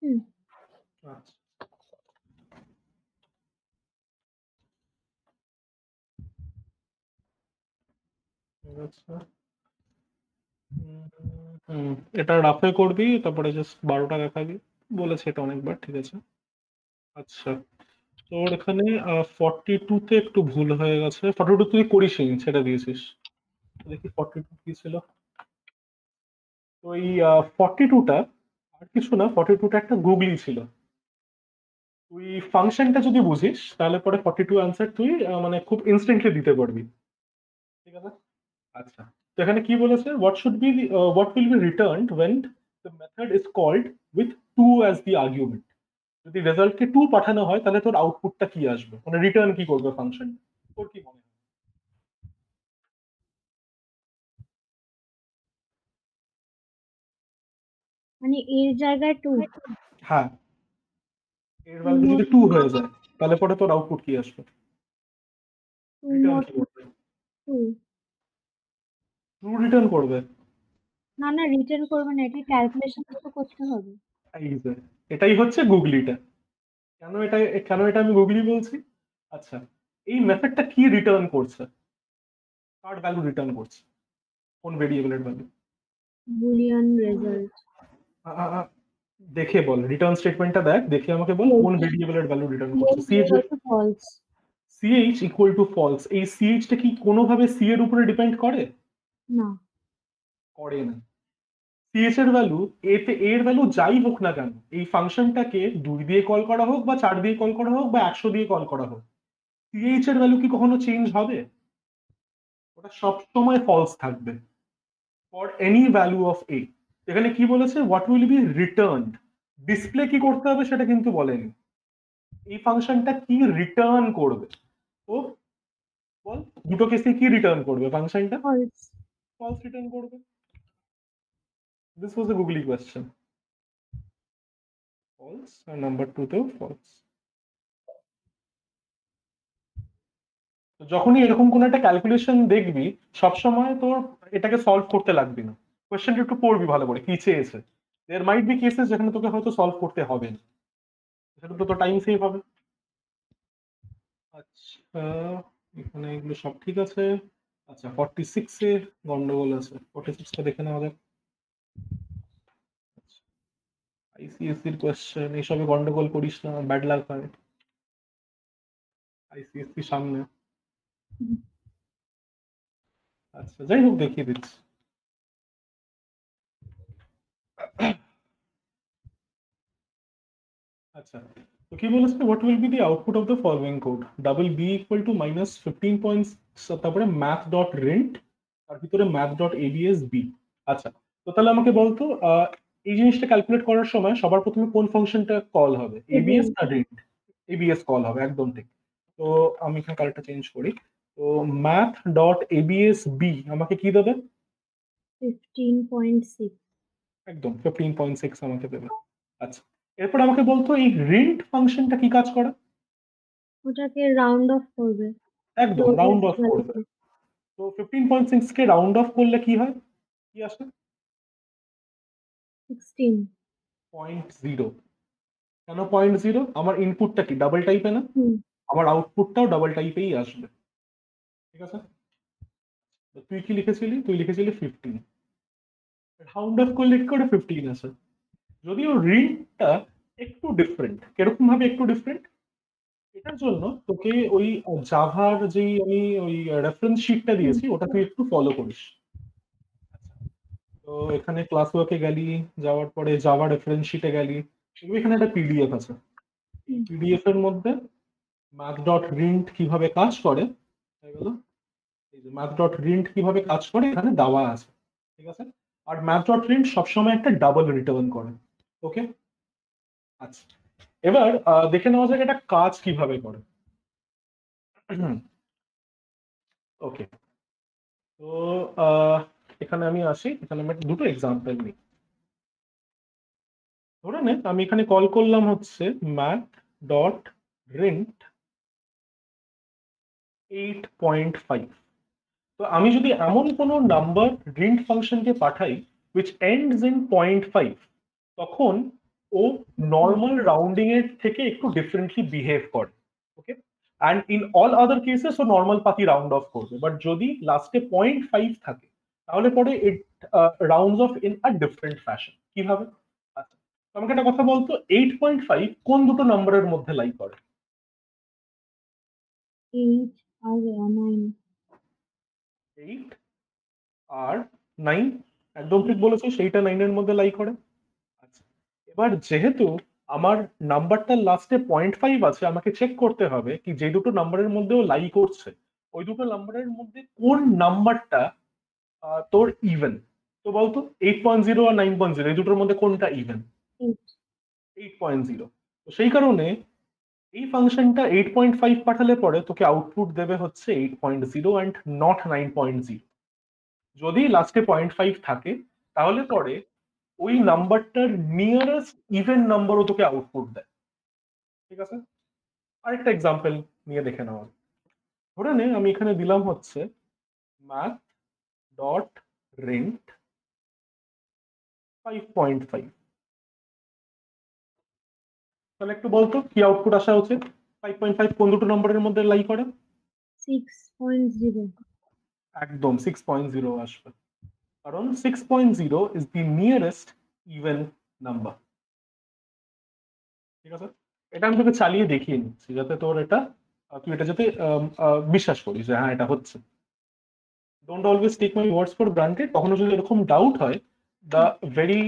হুম আচ্ছা, ঠিক আছে। হুম, এটা রাফে করবি, তারপরে জাস্ট 12টা দেখাবি, বলেছে এটা অনেকবার। ঠিক আছে। আচ্ছা, তোর এখানে 42 তে একটু ভুল হয়ে গেছে। 42 তুই করিসনি, ছেড়ে দিয়েছিস। দেখি 42 কি ছিল। তো এই 42টা আর কিছু না, 42টা একটা গুগলি ছিল। তুই ফাংশনটা যদি বুঝিস তাহলে পরে 42 অ্যান্সার তুই মানে খুব ইনস্ট্যান্টলি দিতে পারবি। ঠিক আছে। আচ্ছা, তো এখানে কি বলেছে, what will B returned when the method is called with 2 as the argument। যদি রেজাল্টকে 2 পাঠানো হয় তাহলে তোর আউটপুটটা কি আসবে, মানে রিটার্ন কি করবে ফাংশন, তোর কি মনে হয়? মানে এর জায়গায় 2, হ্যাঁ, এর টু ভ্যালু নোট যদি 2 হয়ে যায় তাহলে পরে তোর আউটপুট কি আসবে, টু রিটার্ন নোট কি করবে? টু। ট্রু রিটার্ন করবে। না না, রিটার্ন করবে না, এটা ক্যালকুলেশন তো করতে হবে। এই যে, এটাই হচ্ছে গুগলিটা। কেন এটা আমি গুগলি বলছি? আচ্ছা, এই মেথডটা কি রিটার্ন করছে, কার ভ্যালু রিটার্ন করছে, কোন ভেরিয়েবলের ভ্যালু? Boolean result. দেখে বল, রিটার্ন স্টেটমেন্টটা দেখ, দেখে আমাকে বল কোন ভেরিয়েবলের ভ্যালু রিটার্ন করছে। False. CH equal to false, এই সিএইচটা কি কোনোভাবে সি এর উপরে ডিপেন্ড করে? না। করে না। সিএইচ এর ভ্যালু, এর ভ্যালু যাই হোক না কেন, এই ফাংশনটাকে 2 দিয়ে কল করা হোক বা 4 দিয়ে কল করা হোক বা 100 দিয়ে কল করা হোক, সিএইচ এর ভ্যালু কি কখনো চেঞ্জ হবে? ওটা সবসময় ফলস থাকবে ফর এনি ভ্যালু অফ এ। এখানে কি বলেছে, what will B returned, display কি করতে হবে সেটা কিন্তু বলেনি। এই ফাংশনটা কি রিটার্ন করবে, তো বল, দুটো কেসে কি রিটার্ন করবে ফাংশনটা? ফলস। ফলস রিটার্ন করবে। This was a googly question. False, আর নাম্বার 2 তেও ফলস। যখনই এরকম কোন একটা ক্যালকুলেশন দেখবি, সবসময় তোর এটাকে সলভ করতে লাগবে না, কোয়েশ্চেনটা একটু পড়বি ভালো করে কি চেয়েছে। দেয়ার মাইট বি কেসেস যেখানে তোকে হয়তো সলভ করতে হবে না, সেটা তো তোর টাইম সেভ হবে। আচ্ছা, এখানে এগুলো সব ঠিক আছে। আচ্ছা, 46-এ গন্ডগোল আছে, 46টা দেখে নেওয়া যাক। আইসিএসসির কোয়েশ্চেন, এইসবে গন্ডগোল করিস না, ব্যাড লাক হয়। আইসিএসসি সামনে। আচ্ছা, যাই হোক, দেখিয়ে দিচ্ছি। আচ্ছা, তো কি বলেছে, what will be the output of the following code, double B equal to -15 points, তারপরে ম্যাথ ডট রিন্ট, তার ভিতরে ম্যাথ ডট এবিএস বি। আচ্ছা, তো তাহলে আমাকে বলতো, এই জিনিসটা ক্যালকুলেট করার সময় সবার প্রথমে কোন ফাংশনটা কল হবে, এবিএস না রিন্ট? এবিএস কল হবে, একদম ঠিক। তো আমি এখানে কালারটা চেঞ্জ করি। তো ম্যাথ ডট এবিএস বি আমাকে কি দেবে? 15.6। একদম 15.6 আমাকে দেবে। আচ্ছা, এরপর আমাকে বলতো এই রিন্ট ফাংশনটা কি কাজ করে? ওটাকে রাউন্ড অফ করবে একদম রাউন্ড ক্লোজেস্ট অফ করবে। ভ্যালুতে। তো 15.6 কে রাউন্ড অফ করলে কি হয়, কি আসে? 16। 0.0। কেন 0.0? আমার ইনপুটটা কি ডাবল টাইপে না? হুম আমার আউটপুটটাও ডাবল টাইপেই আসবে। ঠিক আছে, তো তুই কি লিখেছিলি? তুই লিখেছিলি 15, রাউন্ড অফ করলে কি করে 15 আছে? যদিও রিংটা একটু ডিফারেন্ট। কিরকম ভাবে একটু ডিফারেন্ট? এটার জন্য তোকে ওই জাভার যেই আমি ওই রেফারেন্স শিটটা হুম দিয়েছি ওটা তুই একটু ফলো করিস। তো এখানে ক্লাস ওয়ার্কে গেলি, যাওয়ার পরে জাভা রেফারেন্স শিটে গেলি, এখানে একটা পিডিএফ আছে। এই হুম পিডিএফ এর মধ্যে ম্যাথ ডট রিন্ট কিভাবে কাজ করে, হয়ে গেল। এই যে ম্যাথ ডট রিন্ট কিভাবে কাজ করে এখানে দেওয়া আছে। ঠিক আছে, আর ম্যাথ ডট রিন্ট সবসময় একটা ডাবল রিটার্ন করে। ওকে, আচ্ছা, এবার দেখে নেওয়া যাক এটা কাজ কিভাবে করে। ওকে, তো আহ, এখানে আমি আসি, এখানে আমি দুটো এক্সাম্পল নিই। ধরে নে আমি এখানে কল করলাম হচ্ছে ম্যাথ ডট রিন্ট 8.5। তো আমি যদি এমন কোনো নাম্বার রিন্ট ফাংশনকে পাঠাই which ends in 0.5, তখন ও নর্মাল রাউন্ডিং এর থেকে একটু ডিফারেন্টলি বিহেভ করে। Okay, and in all other cases ও নর্মাল পাতি রাউন্ড অফ করবে, বাট যদি লাস্টে 0.5 থাকে তাহলে পরে it rounds off in a different fashion. কিভাবে? আচ্ছা, তো আমাকে একটা কথা বলতো, 8.5 কোন দুটো নম্বরের মধ্যে লাই করে? 8 আর 9 8 আর 9, একদম ঠিক বলেছো, সেইটা 9 এর মধ্যে লাই করে। আচ্ছা, এবার যেহেতু আমার নাম্বারটার লাস্টে 0.5 আছে, আমাকে চেক করতে হবে কি যে দুটো নাম্বারের মধ্যেও লাই করছে ওই দুটো নাম্বারের মধ্যে কোন নাম্বারটা তোর ইভেন। তো বলতো 8.0 আর 9.0 এই দুটোর মধ্যে কোনটা ইভেন? 8 8.0। তো সেই কারণে এই ফাংশনটা 8.5 পাঠালে পরে তোকে আউটপুট দেবে হচ্ছে 8.0 অ্যান্ড নট 9.0। যদি লাস্টে 0.5 থাকে তাহলে পরে ওই নাম্বারটার নিয়ারেস্ট ইভেন নাম্বারও তোকে আউটপুট দেয়। ঠিক আছে, আরেকটা এক্সাম্পল নিয়ে দেখে নেওয়া। ধরে নে আমি এখানে দিলাম হচ্ছে ম্যাথ ডট রেন্ট 5.5। তাহলে একটু বলতো কি আউটপুট আসা উচিত? 5.5 কোন দুটো নম্বরের মধ্যে লাই করে? 6.0 একদম 6.0 আসবে, কারণ 6.0 is the nearest even number. ঠিক আছে, এটা আমি তোকে চালিয়ে দেখিয়ে নিচ্ছি যাতে তোর এটা তুই এটা যাতে বিশ্বাস করিস যে হ্যাঁ এটা হচ্ছে। Don't always take my words for granted. কখনো যদি এরকম ডাউট হয়, the very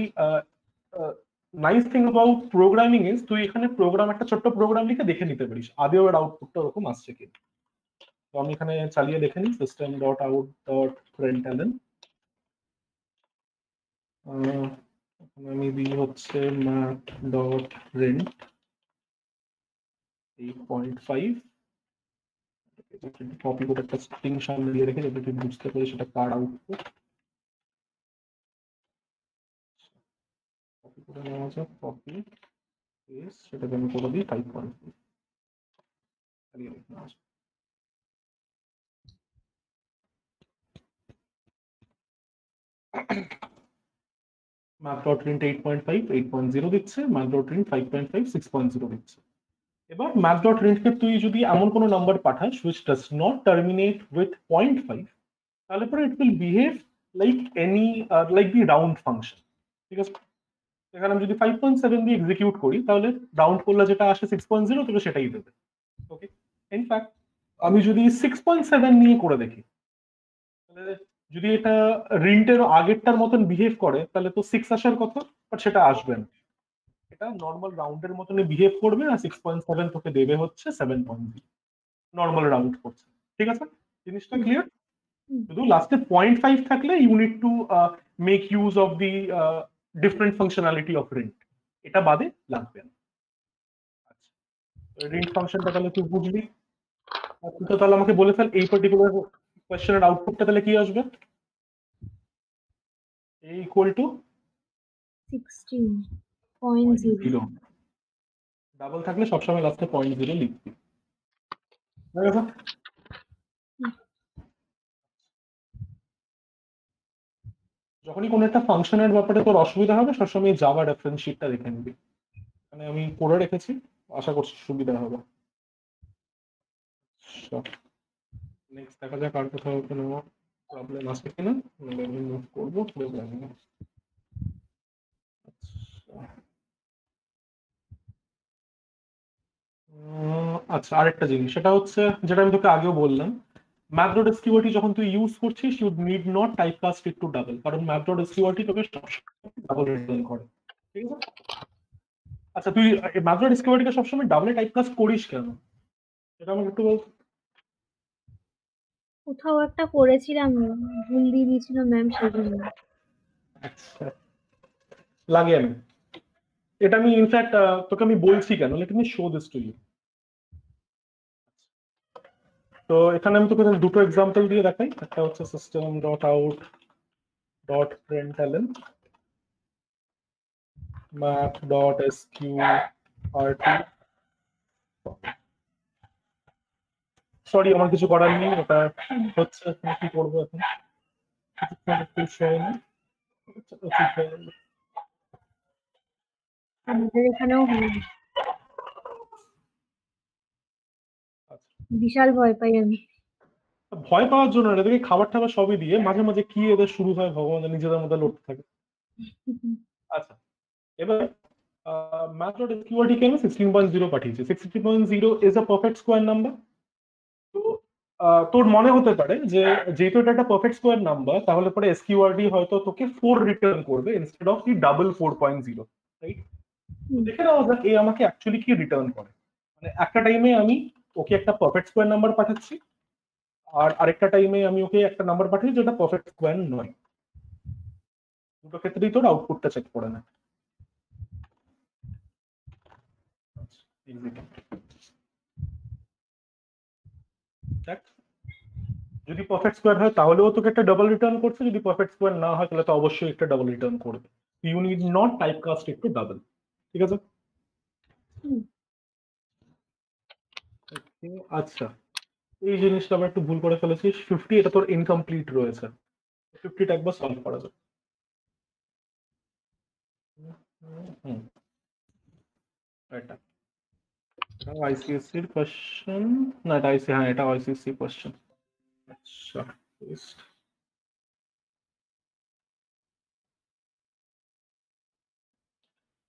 nice thing about programming is তুই এখানে প্রোগ্রাম, একটা ছোট্ট প্রোগ্রাম লিখে দেখে নিতে পারিস আদেও এর আউটপুটটা ওরকম আসছে কিনা। তো আমি এখানে চালিয়ে দেখে নিই সিস্টেম ডট আউট ডট প্রিন্টএলএন। আমি দিই হচ্ছে ম্যাথ ডট রেন্ট 8.5। কপি করে একটা স্ট্রিং সামনে দিয়ে রেখে যাতে তুই বুঝতে পারিস সেটা কার আউটপুট। কপি করে নেওয়া যাক, কপি পেস্ট, সেটাকে আমি করে দিই 5.5। চালিয়ে দেখে নেওয়া যাক। ম্যাথ ডট রিন্ট 8.5 8.0 দিচ্ছে, ম্যাথ ডট রিন্ট 5.5 6.0 দিচ্ছে। এবার ম্যাথ ডট রিন্টকে তুই যদি এমন কোনো নাম্বার পাঠাস which does not terminate with 0.5, তাহলে পরে it will behave like any like the round function. ঠিক আছে, এখানে আমি যদি 5.7 দিয়ে এক্সিকিউট করি তাহলে রাউন্ড করলে যেটা আসে 6.0 তোকে সেটাই দেবে। ওকে, ইনফ্যাক্ট আমি যদি 6.7 নিয়ে করে দেখি, তাহলে যদি এটা রিন্টের আগেরটার মতন বিহেভ করে তাহলে তো 6 আসার কথা, বাট সেটা আসবে না। এটা নর্মাল রাউন্ডের মতনই বিহেভ করবে, আর 6.7 তোকে দেবে হচ্ছে 7.0, নর্মাল রাউন্ড করছে। ঠিক আছে, জিনিসটা হুম ক্লিয়ার? হুম শুধু লাস্টে 0.5 থাকলে you need to make use of the different functionality of rint, এটা বাদে লাগবে না। আচ্ছা, রিন্ট ফাংশনটা তাহলে তুই বুঝলি। আর তুই তো তাহলে আমাকে বলে ফেল এই পার্টিকুলার কোয়েশ্চেনের আউটপুটটা তাহলে কি আসবে? এ ইকুয়াল টু 16.0 0। ডাবল থাকলে সবসময় লাস্টে 0.0 লিখবি। হয়ে গেছে? যখনই কোনো একটা ফাংশনের ব্যাপারে তোর অসুবিধা হবে সবসময় জাভা রেফারেন্স শিটটা দেখে নিবি। মানে আমি করে রেখেছি, আশা করছি সুবিধা হবে। নেক্সট দেখা যাক আর কোথাও কোনো প্রবলেম আছে কিনা, নাহলে আমি মুভ করবো প্রোগ্রামিং। আচ্ছা, আরেকটা জিনিস সেটা হচ্ছে, যেটা আমি তোকে আগেও বললাম, ম্যাথ ডট এসকিউআরটি যখন তুই ইউজ করছিস you need not type cast it to double, কারণ ম্যাথ ডট এসকিউআরটি তোকে ডাবল রিটার্ন করে। ঠিক আছে? আচ্ছা, তুই ম্যাথ ডট এসকিউআরটিকে সবসময় ডাবলে টাইপ কাস্ট করিস কেন, এটা আমাকে একটু বল। কোথাও একটা করেছিলাম, ভুল দিয়ে দিয়েছিল ম্যাম, সেই জন্য। আচ্ছা, লাগে আমি, এটা আমি ইনফ্যাক্ট তোকে আমি বলছি কেন, let me show this to you. তো এখানে আমি তোকে দুটো এক্সাম্পল দিয়ে দেখাই। একটা হচ্ছে system dot out dot প্রিন্টএলএন math dot এসকিউআরটি। Sorry, আমার কিছু করার নেই, ওটা হচ্ছে, এখন কি করবো এখন, একটু সময় নেই। আমাদের এখানেও হয়। আচ্ছা, বিশাল ভয় পাই আমি। ভয় পাওয়ার জন্য না, এদেরকে খাবার টাবার সবই দিয়ে মাঝে মাঝে কি এদের শুরু হয় ভগবান জানে, নিজেদের মধ্যে লড়তে থাকে। আচ্ছা, এবার ম্যাথ ডট এসকিউআরটি কে আমি 16.0 পাঠিয়েছি। 16.0 is a perfect square number. তো তোর মনে হতে পারে যে যেহেতু এটা একটা পারফেক্ট স্কোয়ার নাম্বার, তাহলে পরে এসকিউআরটি হয়তো তোকে 4 রিটার্ন করবে instead of the double 4.0, right? তো দেখে নেওয়া যাক এ আমাকে অ্যাকচুয়ালি কি রিটার্ন করে। মানে একটা টাইমে আমি ওকে একটা পারফেক্ট স্কোয়ার নাম্বার পাঠাচ্ছি, আর আরেকটা টাইমে আমি ওকে একটা নাম্বার পাঠাচ্ছি যেটা পারফেক্ট স্কোয়ার নয়। দুটো ক্ষেত্রেই তোর আউটপুটটা চেক করে না। দেখ, যদি পারফেক্ট স্কোয়ার হয় তাহলেও তোকে একটা ডাবল রিটার্ন করছে, যদি পারফেক্ট স্কোয়ার না হয় তাহলে তো অবশ্যই একটা ডাবল রিটার্ন করবে। You need not type cast একটু ডাবল। ঠিক আছে? আচ্ছা, এই জিনিসটা আমরা একটু ভুল করে ফেলেছি। 50 এটা তোর ইনকমপ্লিট রয়েছে, 50টা একবার সলভ করা যাবে। হুম, এটা আইসিএসসির কোশ্চেন না, এটা আইসি, হ্যাঁ এটা আইসিএসসি কোশ্চেন। আচ্ছা,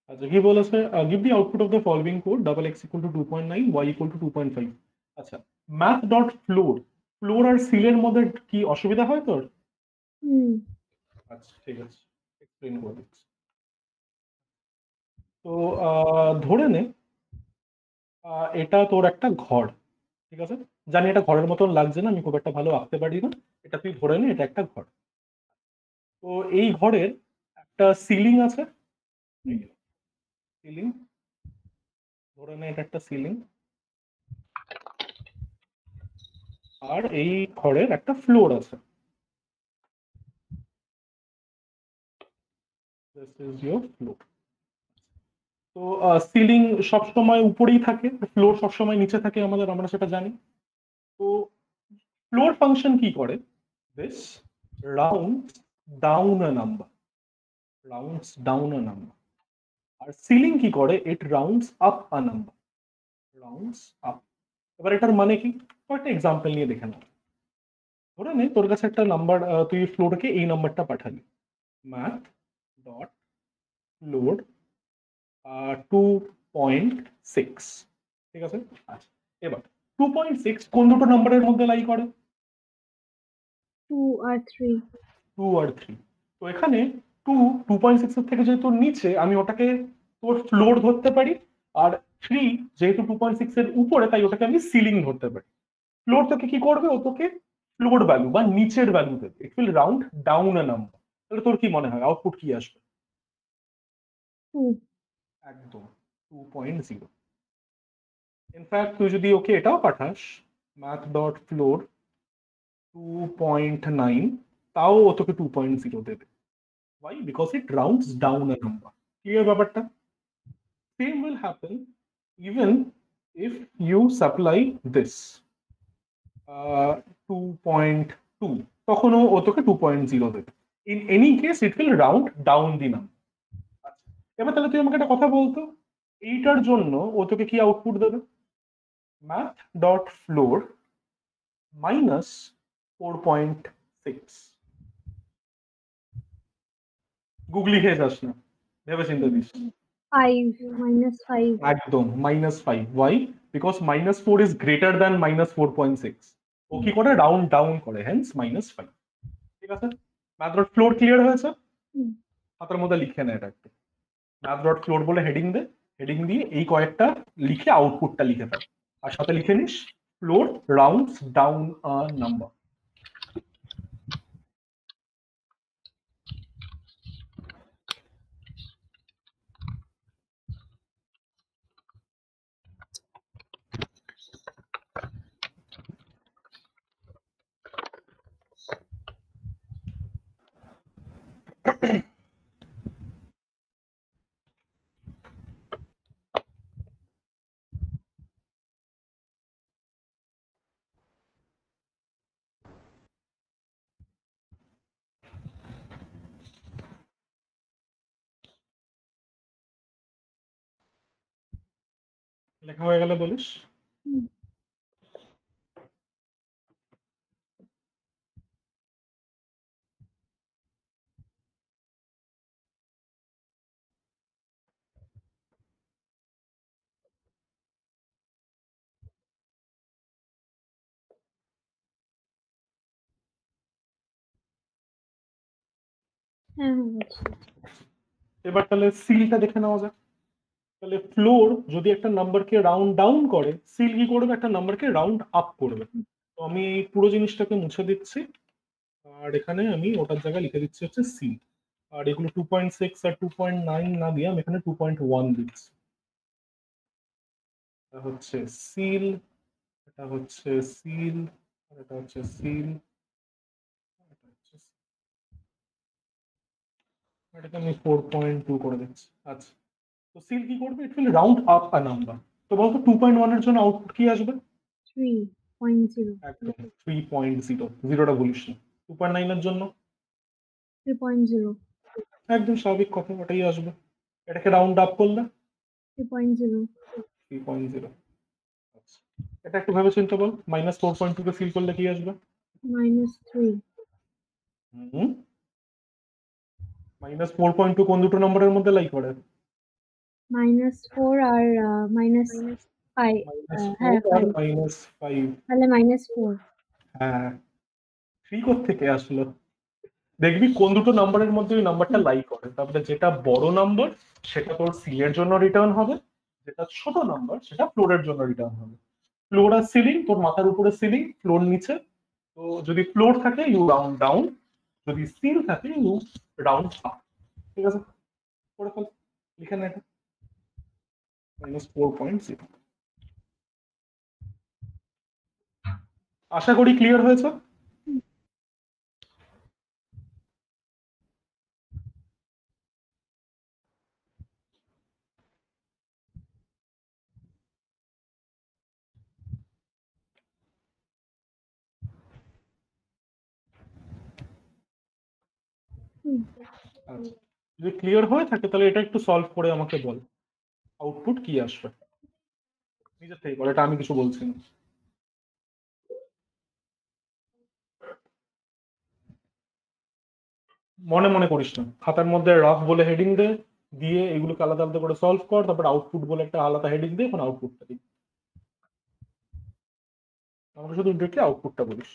আচ্ছা কি বলেছে, give the output of the following code, double X equal to 2.9, Y equal to 2.5। আচ্ছা, ম্যাথ ডট ফ্লোর, ফ্লোর আর সিলের মধ্যে কি অসুবিধা হয় তোর? হুম। আচ্ছা ঠিক আছে, এক্সপ্লেইন করে দিচ্ছি। তো ধরে নে এটা তোর একটা ঘর। ঠিক আছে? জানি এটা ঘরের মতন লাগছে না, আমি খুব একটা ভালো আঁকতে পারি না, এটা তুই ধরে নে এটা একটা ঘর। তো এই ঘরের একটা সিলিং আছে, সিলিং, ধরে নে এটা একটা সিলিং, আর এই ঘরের একটা ফ্লোর আছে। This is your floor. তো সিলিং সবসময় উপরেই থাকে, ফ্লোর সবসময় নিচে থাকে, আমরা সেটা জানি। তো ফ্লোর ফাংশন কি করে, this rounds down a number, rounds down a number. আর সিলিং কি করে, it rounds up a number, rounds up. এবার এটার মানে কি, কয়েকটা এক্সাম্পল নিয়ে দেখে নাও। ধরে নে তোর কাছে একটা নাম্বার, তুই ফ্লোরকে এই নাম্বারটা পাঠালি, ম্যাথ ডট ফ্লোর 2.6। ঠিক আছে? আচ্ছা, এবার 2.6 কোন দুটো নাম্বারের মধ্যে লাই করে? 2 আর 3। 2 আর 3। তো এখানে 2.6 এর থেকে যেহেতু নিচে, আমি ওটাকে তোর ফ্লোর ধরতে পারি, আর 3 যেহেতু 2.6 এর উপরে, তাই ওটাকে আমি সিলিং ধরতে পারি। ফ্লোর তোকে কি করবে, ও তোকে ফ্লোর ভ্যালু বা নিচের ভ্যালু দেবে, it will round down a number. তাহলে তোর কি মনে হয় আউটপুট কি আসবে? 2। একদম 2.0। ইনফ্যাক্ট তুই যদি ওকে এটাও পাঠাস, ম্যাথ ডট ফ্লোর 2.9, তাও ও তোকে 2.0 দেবে। Why? Because it rounds down a number. Clear ব্যাপারটা? Same will happen even if you supply this 2.2, তখনও ও তোকে 2.0 দেবে। In any case it will round down the number. আচ্ছা, এবার তাহলে তুই আমাকে একটা কথা বলতো, এইটার জন্য ও তোকে কি আউটপুট দেবে? Math dot floor minus 4.6। গুগলি খেয়ে যাস না, ভেবে চিন্তে দিস। 5 -5 একদম -5। Why? Because -4 is greater than -4.6। ও কি করে? রাউন্ড ডাউন করে, হেন্স -5। ঠিক আছে, ম্যাথ ডট ফ্লোর ক্লিয়ার হয়েছে? হুম। খাতার মধ্যে লিখে নে এটা একটু। ম্যাথ ডট ফ্লোর বলে হেডিং দে, হেডিং দিয়ে এই কয়েকটা লিখে আউটপুটটা লিখে ফেল। আর সাথে লিখে নিস floor rounds down a number. লেখা হয়ে গেলে বলিস। হুম। হ্যাঁ, বুঝছি। এবার তাহলে সিলটা দেখে নেওয়া যাক। তাহলে ফ্লোর যদি একটা নাম্বারকে রাউন্ড ডাউন করে, সিল কি করবে? একটা নাম্বারকে রাউন্ড আপ করবে। তো আমি এই পুরো জিনিসটাকে মুছে দিচ্ছি, আর এখানে আমি ওটার জায়গায় লিখে দিচ্ছি হচ্ছে সি। আর এগুলো 2.6 আর 2.9 না দিয়ে আমি এখানে 2.1 দিচ্ছি। এটা হচ্ছে সিল, এটা হচ্ছে সিল, আর এটা হচ্ছে সিল, এটা হচ্ছে seal। এটাকে আমি 4.2 করে দিচ্ছি। আচ্ছা, তো সিল কি করবে? It will round up a number. তো বলতো 2.1 এর জন্য আউটপুট কি আসবে? 3.0 একদম 3.0, জিরোটা বলিস না। 2.9 এর জন্য 3.0 একদম স্বাভাবিক কথা, ওটাই আসবে। এটাকে রাউন্ড আপ করলে 3.0 3.0। আচ্ছা, এটা একটু ভেবে চিন্তে বল, -4.2 কে ফিল করলে কি আসবে? -3 হুম, -4.2 কোন দুটো নম্বরের মধ্যে লাই করে? -4 আর -5 -4 হ্যাঁ আর 5 -5। তাহলে -4 হ্যাঁ, 3 থেকে আসলো? দেখবি কোন দুটো নাম্বারের মধ্যে ওই নাম্বারটা লাই করে, তারপরে যেটা বড় নাম্বার সেটা তোর সি এর জন্য রিটার্ন হবে, যেটা ছোট নাম্বার সেটা ফ্লোরের জন্য রিটার্ন হবে। ফ্লোর আর সিলিং, তোর মাথার উপরে সিলিং, ফ্লোর নিচে। তো যদি ফ্লোর থাকে ইউ রাউন্ড ডাউন, যদি সিল থাকে ইউ রাউন্ড আপ। ঠিক আছে, করে ফেল, লিখে নে এটা। -4.0। আশা করি ক্লিয়ার হয়েছে। হুম। আচ্ছা, যদি ক্লিয়ার হয়ে থাকে তাহলে এটা একটু সলভ করে আমাকে বল আউটপুট কি আসবে। নিজের থেকে বল, এটা আমি কিছু বলছি না। মনে মনে করিস না, খাতার মধ্যে রাফ বলে হেডিং দে, দিয়ে এগুলোকে আলাদা আলাদা করে সলভ কর, তারপর আউটপুট বলে একটা আলাদা হেডিং দে, এখন আউটপুটটা দিই। আমাকে শুধু দেখে আউটপুটটা বলিস।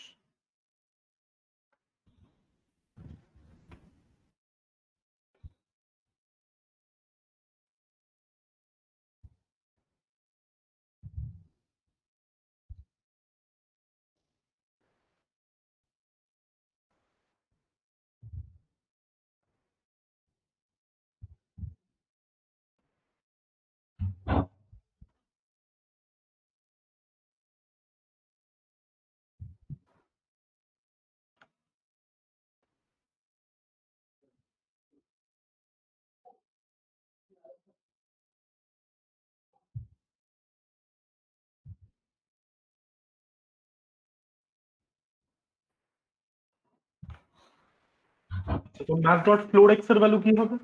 তো ম্যাথ ডট ফ্লোর এক্স এর ভ্যালু কি হবে?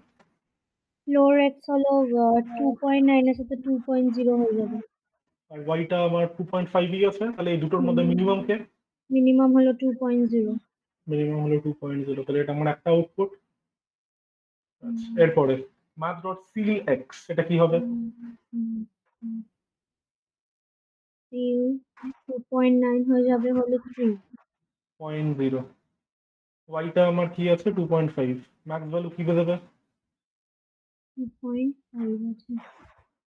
ফ্লোর এক্স হলো 2.9 এর সাথে 2.0 হয়ে যাবে। আর ওয়াইটা আমার 2.5ই আছে, তাহলে এই দুটোর মধ্যে মিনিমাম কে? মিনিমাম হলো 2.0। মিনিমাম হলো 2.0, তাহলে এটা আমার একটা আউটপুট। আচ্ছা, এরপরে math ডট সিল এক্স, এটা কি হবে? সিল 2.9 হয়ে যাবে হলো 3। 0.0। ওয়াইটা আমার কি আছে? 2.5। ম্যাক্স ভ্যালু কি বেরোবে? 2.5 আছে,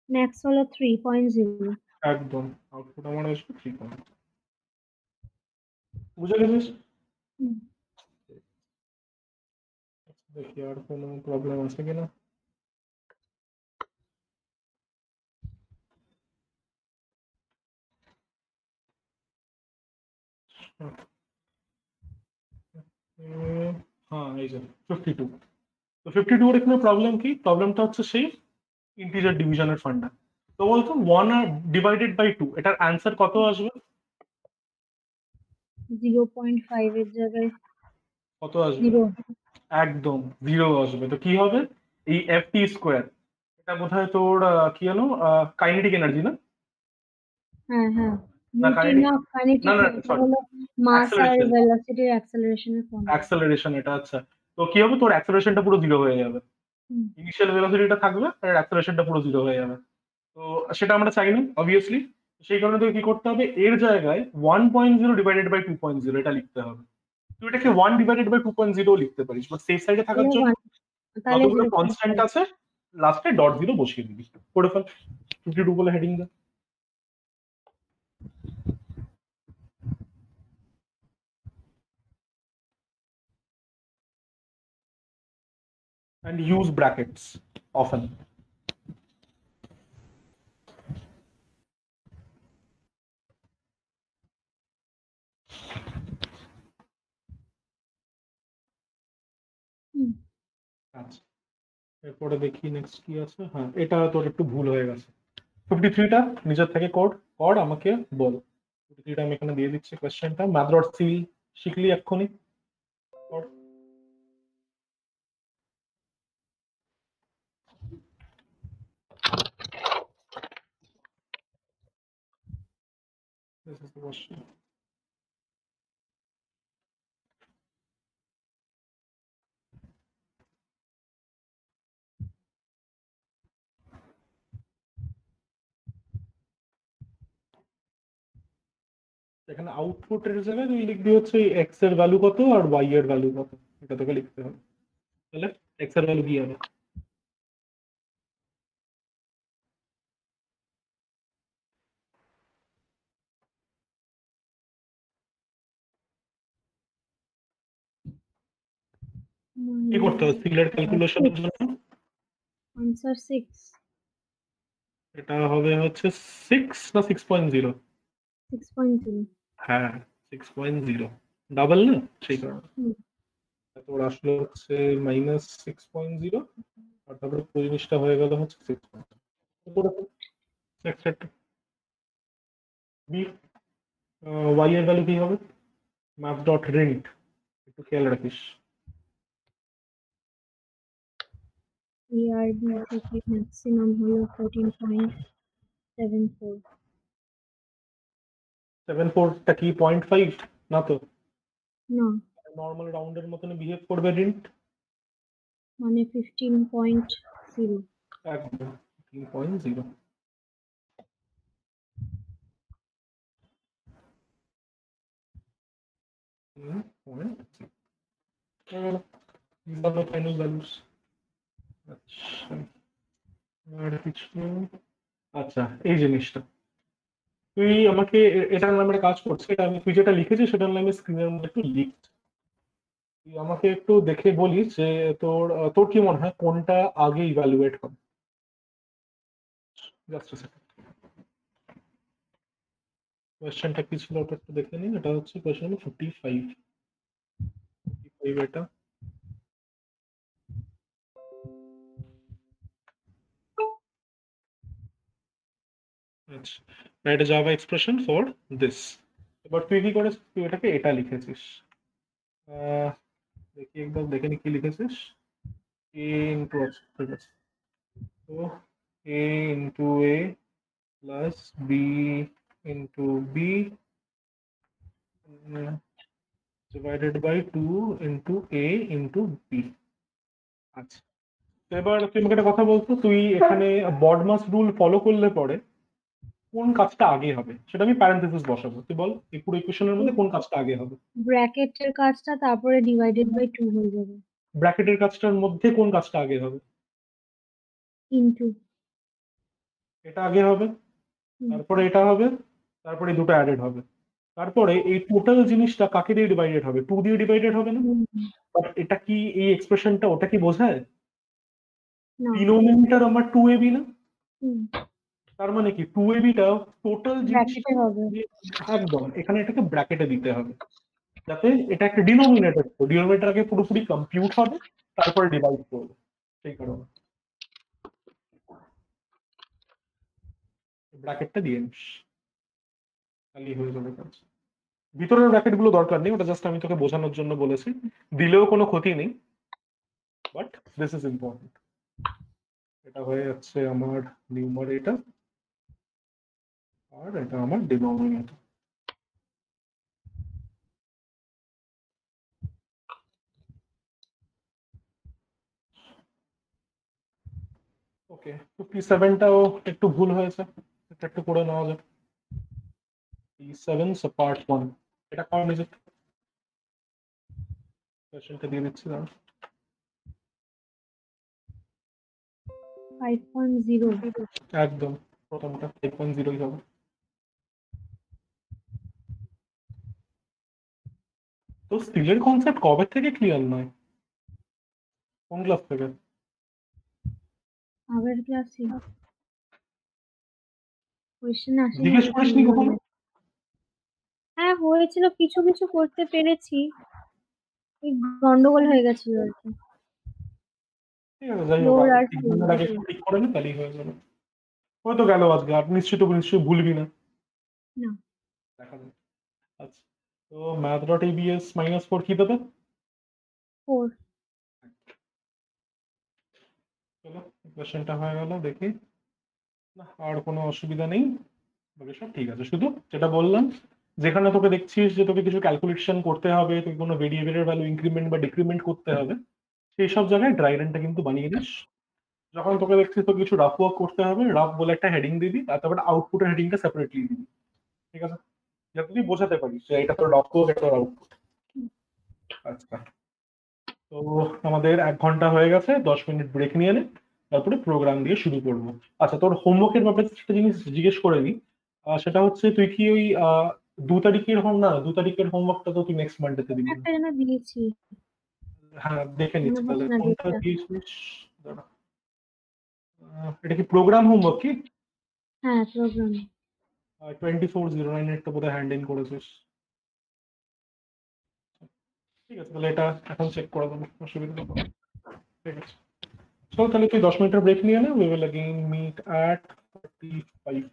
ম্যাক্স হলো 3.0। একদম, আউটপুট আমার আসবে 3 বুঝে গেছিস? দেখি আর কোনো প্রবলেম আছে কিনা। হ্যাঁ, এই যে 52। তো 52 এর এখানে প্রবলেম কি? প্রবলেমটা হচ্ছে সেই ইন্টিজার ডিভিশনের ফান্ডা। তো বলতো 1 আর ডিভাইডেড বাই 2, এটার অ্যান্সার কত আসবে? 0.5 এর জায়গায় কত আসবে? 0। একদম 0 আসবে। তো কি হবে? এই এফ টি স্কোয়ার, এটা বোধহয় তোর কি জানো, কাইনেটিক এনার্জি না? হ্যাঁ হ্যাঁ, না ইউটি কাইনেটিক, না, না কাইনেটিক না না, এটা সরি, হলো মাস আর অ্যাক্সেলারেশন। ভেলোসিটির অ্যাক্সেলারেশনের ফর্মুলা। অ্যাক্সেলারেশন এটা, আচ্ছা। তো কি হবে, তোর অ্যাক্সেলারেশনটা পুরো 0 হয়ে যাবে। ইনিশিয়াল ভেলোসিটিটা থাকবে আর অ্যাক্সেলারেশনটা পুরো 0 হয়ে যাবে। তো সেটা আমরা চাই না অবভিয়াসলি। সেই কারণে তোকে কি করতে হবে, এর জায়গায় 1.0 ডিভাইডেড বাই 2.0 এটা লিখতে হবে। তুই এটাকে 1 ডিভাইডেড বাই 2.0 লিখতে পারিস, বাট সেফ সাইডে থাকার তাহলে জন্য 1, তাহলে যতগুলো কনস্ট্যান্ট 0.5। আছে লাস্টে ডট 0 বসিয়ে দিবি, করে ফেল। 52 বলে হেডিং দে, and use brackets often. আচ্ছা, এরপরে দেখি নেক্সট কি আছে। হ্যাঁ, এটা তোর একটু ভুল হয়ে গেছে। 53টা নিজের থেকে কোড কর, আমাকে বল। 53টা আমি এখানে দিয়ে দিচ্ছি কোয়েশ্চেনটা। ম্যাথ ডট সি শিখলি এক্ষুনি, কর। This is the question. এখানে আউটপুটের জায়গায় তুই লিখবি হচ্ছে এক্স এর ভ্যালু কত আর ওয়াই এর ভ্যালু কত, এটা তোকে লিখতে হবে। তাহলে এক্স এর ভ্যালু কি হবে? কি করতে হবে সিলের ক্যালকুলেশনের জন্য? আনসার 6। এটা হবে হচ্ছে 6 না 6.0? 6.0। হ্যাঁ, 6.0, ডাবল না, সেই কারণে। তোর আসলে হচ্ছে -6.0, আর তারপরে পুরো জিনিসটা হয়ে গেল হচ্ছে 6.0। বি, ওয়াই এর ভ্যালু কি হবে? ম্যাথ ডট রেন্ট, একটু খেয়াল রাখিস। ERB থেকে ম্যাক্সিমাম হলো 14.74। 7.4টা কি 0.5? না তো, না, নর্মাল রাউন্ডের মতন বিহেভ করবে রেন্ট। মানে 15.0। একদম 3.0। Final values. আচ্ছা, আর কিছু? আচ্ছা, এই জিনিসটা তুই আমাকে এটার নামে একটা কাজ করছিস, এটা আমি তুই যেটা লিখেছিস সেটার নামে স্ক্রিনের মধ্যে একটু লিখ। তুই আমাকে একটু দেখে বলিস যে তোর কি মনে হয় কোনটা আগে ইভ্যালুয়েট হবে। জাস্ট আ সেকেন্ড। কোয়েশ্চেনটা কি ছিল ওটা একটু দেখে নিন। এটা হচ্ছে কোয়েশ্চেন নম্বর 55। 55 এটা। আচ্ছা, write a Java expression for this. এবার তুই কি করেছিস, তুই এটাকে এটা লিখেছিস। আহ, দেখি একবার দেখে নি কি লিখেছিস। ইনটু, ঠিক আছে। তো a into a plus b into b divided by 2 into a into b। আচ্ছা, তো এবার তুই আমাকে একটা কথা বলতো, তুই এখানে বডমাস রুল ফলো করলে পরে কোন কাজটা আগে হবে সেটা আমি প্যারেন্থেসিস বসাবো, তুই বল এই পুরো ইকুয়েশনের মধ্যে কোন কাজটা আগে হবে। ব্র্যাকেটের কাজটা তারপরে ডিভাইডেড বাই 2 হয়ে যাবে। ব্র্যাকেটের কাজটার মধ্যে কোন কাজটা আগে হবে? ইনটু। এটা আগে হবে, তারপরে এটা হবে, তারপরে এই দুটো অ্যাডেড হবে, তারপরে এই টোটাল জিনিসটা কাকে দিয়ে ডিভাইডেড হবে? 2 দিয়ে ডিভাইডেড হবে না? বাট এটা কি এই এক্সপ্রেশনটা ওটা কি বোঝায়? না। ডিনোমিনেটর আমার 2ab না? হুম, তার মানে কি 2ab টা টোটাল জিনিসটা ব্র্যাকেটে হবে। একদম এখানে এটাকে ব্র্যাকেটে দিতে হবে, যাতে এটা একটা ডিনোমিনেটর, তো ডিনোমিনেটর আগে পুরোপুরি কম্পিউট হবে, তারপরে ডিভাইড করবে, সেই কারণে ব্র্যাকেটটা দিয়ে নিস, তাহলেই হয়ে যাবে কাজ। ভিতরের ব্র্যাকেট গুলো দরকার নেই, ওটা জাস্ট আমি তোকে বোঝানোর জন্য বলেছি, দিলেও কোনো ক্ষতি নেই, বাট দিস ইজ ইম্পর্টেন্ট। এটা হয়ে যাচ্ছে আমার নিউমারেটর আর এটা আমার ডিনোমিনেটর। ওকে, 57টাও একটু ভুল হয়েছে, এটা একটু করে নেওয়া যাক। 57 পার্ট 1, এটা কর নিজে, কোশ্চেনটা দিয়ে দিচ্ছি দাঁড়া। 5.0। একদম প্রথমটা 5.0 হবে। তো স্টিলের কনসেপ্ট কবে থেকে ক্লিয়ার নয়? কোন ক্লাস থেকে? আগের ক্লাসে কোয়েশ্চেন আসেনি জিজ্ঞেস বলে করিসনি মনে কখনো? নেই। হ্যাঁ হয়েছিল, কিছু কিছু করতে পেরেছি, এই গন্ডগোল হয়ে গেছিল আর কি। ঠিক আছে, যাই হোক, ফ্লোর আর এক্সামের আগে একটু ঠিক করে নে, তাহলেই হয়ে যাবে। হয়তো গেল আজকে, আর নিশ্চয়ই ভুলবি না। না। দেখা যাবে। আচ্ছা, তো math.abs -4 কি দেবে? 4। চলো কোশ্চেনটা হয়ে গেল, দেখি। না, আর কোনো অসুবিধা নেই, বাকি সব ঠিক আছে। শুধু যেটা বললাম, যেখানে তোকে দেখছিস যে তোকে কিছু ক্যালকুলেশন করতে হবে, তোকে কোনো ভেরিয়েবলের ভ্যালু ইনক্রিমেন্ট বা ডিক্রিমেন্ট করতে হবে, সেই সব জায়গায় ড্রাই রানটা কিন্তু বানিয়ে নিস। যখন তোকে দেখছিস তো কিছু রাফ ওয়ার্ক করতে হবে, রাফ বলে একটা হেডিং দিবি, আর তারপরে আউটপুটের হেডিংটা সেপারেটলি দিবি, ঠিক আছে? যাতে তুই বোঝাতে পারিস যে এটা তোর রাফ ওয়ার্ক, এটা তোর আউটপুট। আচ্ছা, তো আমাদের 1 ঘন্টা হয়ে গেছে, 10 মিনিট ব্রেক নিয়ে নে, তারপরে প্রোগ্রাম দিয়ে শুরু করবো। আচ্ছা, তোর হোমওয়ার্কের ব্যাপারে একটা জিনিস জিজ্ঞেস করে নি, সেটা হচ্ছে তুই কি ওই 2 তারিখের না 2 তারিখের হোমওয়ার্কটা তো তুই নেক্সট মানডেতে দিবি না? একটা যেন দিয়েছি, হ্যাঁ, দেখে মনে নিচ্ছি তাহলে পড়ছে না কোনটা ডেটটা। দিয়েছিস। দাঁড়া, এটা কি প্রোগ্রাম হোমওয়ার্ক কি? হ্যাঁ, প্রোগ্রাম। 2409 এর তো বোধহয় হ্যান্ড ইন করেছিস। ঠিক আছে, তাহলে এটা এখন চেক করে দেবো, অসুবিধা নেই। ঠিক আছে, চল তাহলে তুই 10 মিনিটের ব্রেক নিয়ে নে, we will again meet at 45।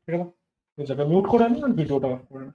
ঠিক আছে, এই জায়গা মিউট করে নে আর ভিডিওটা অফ করে নে।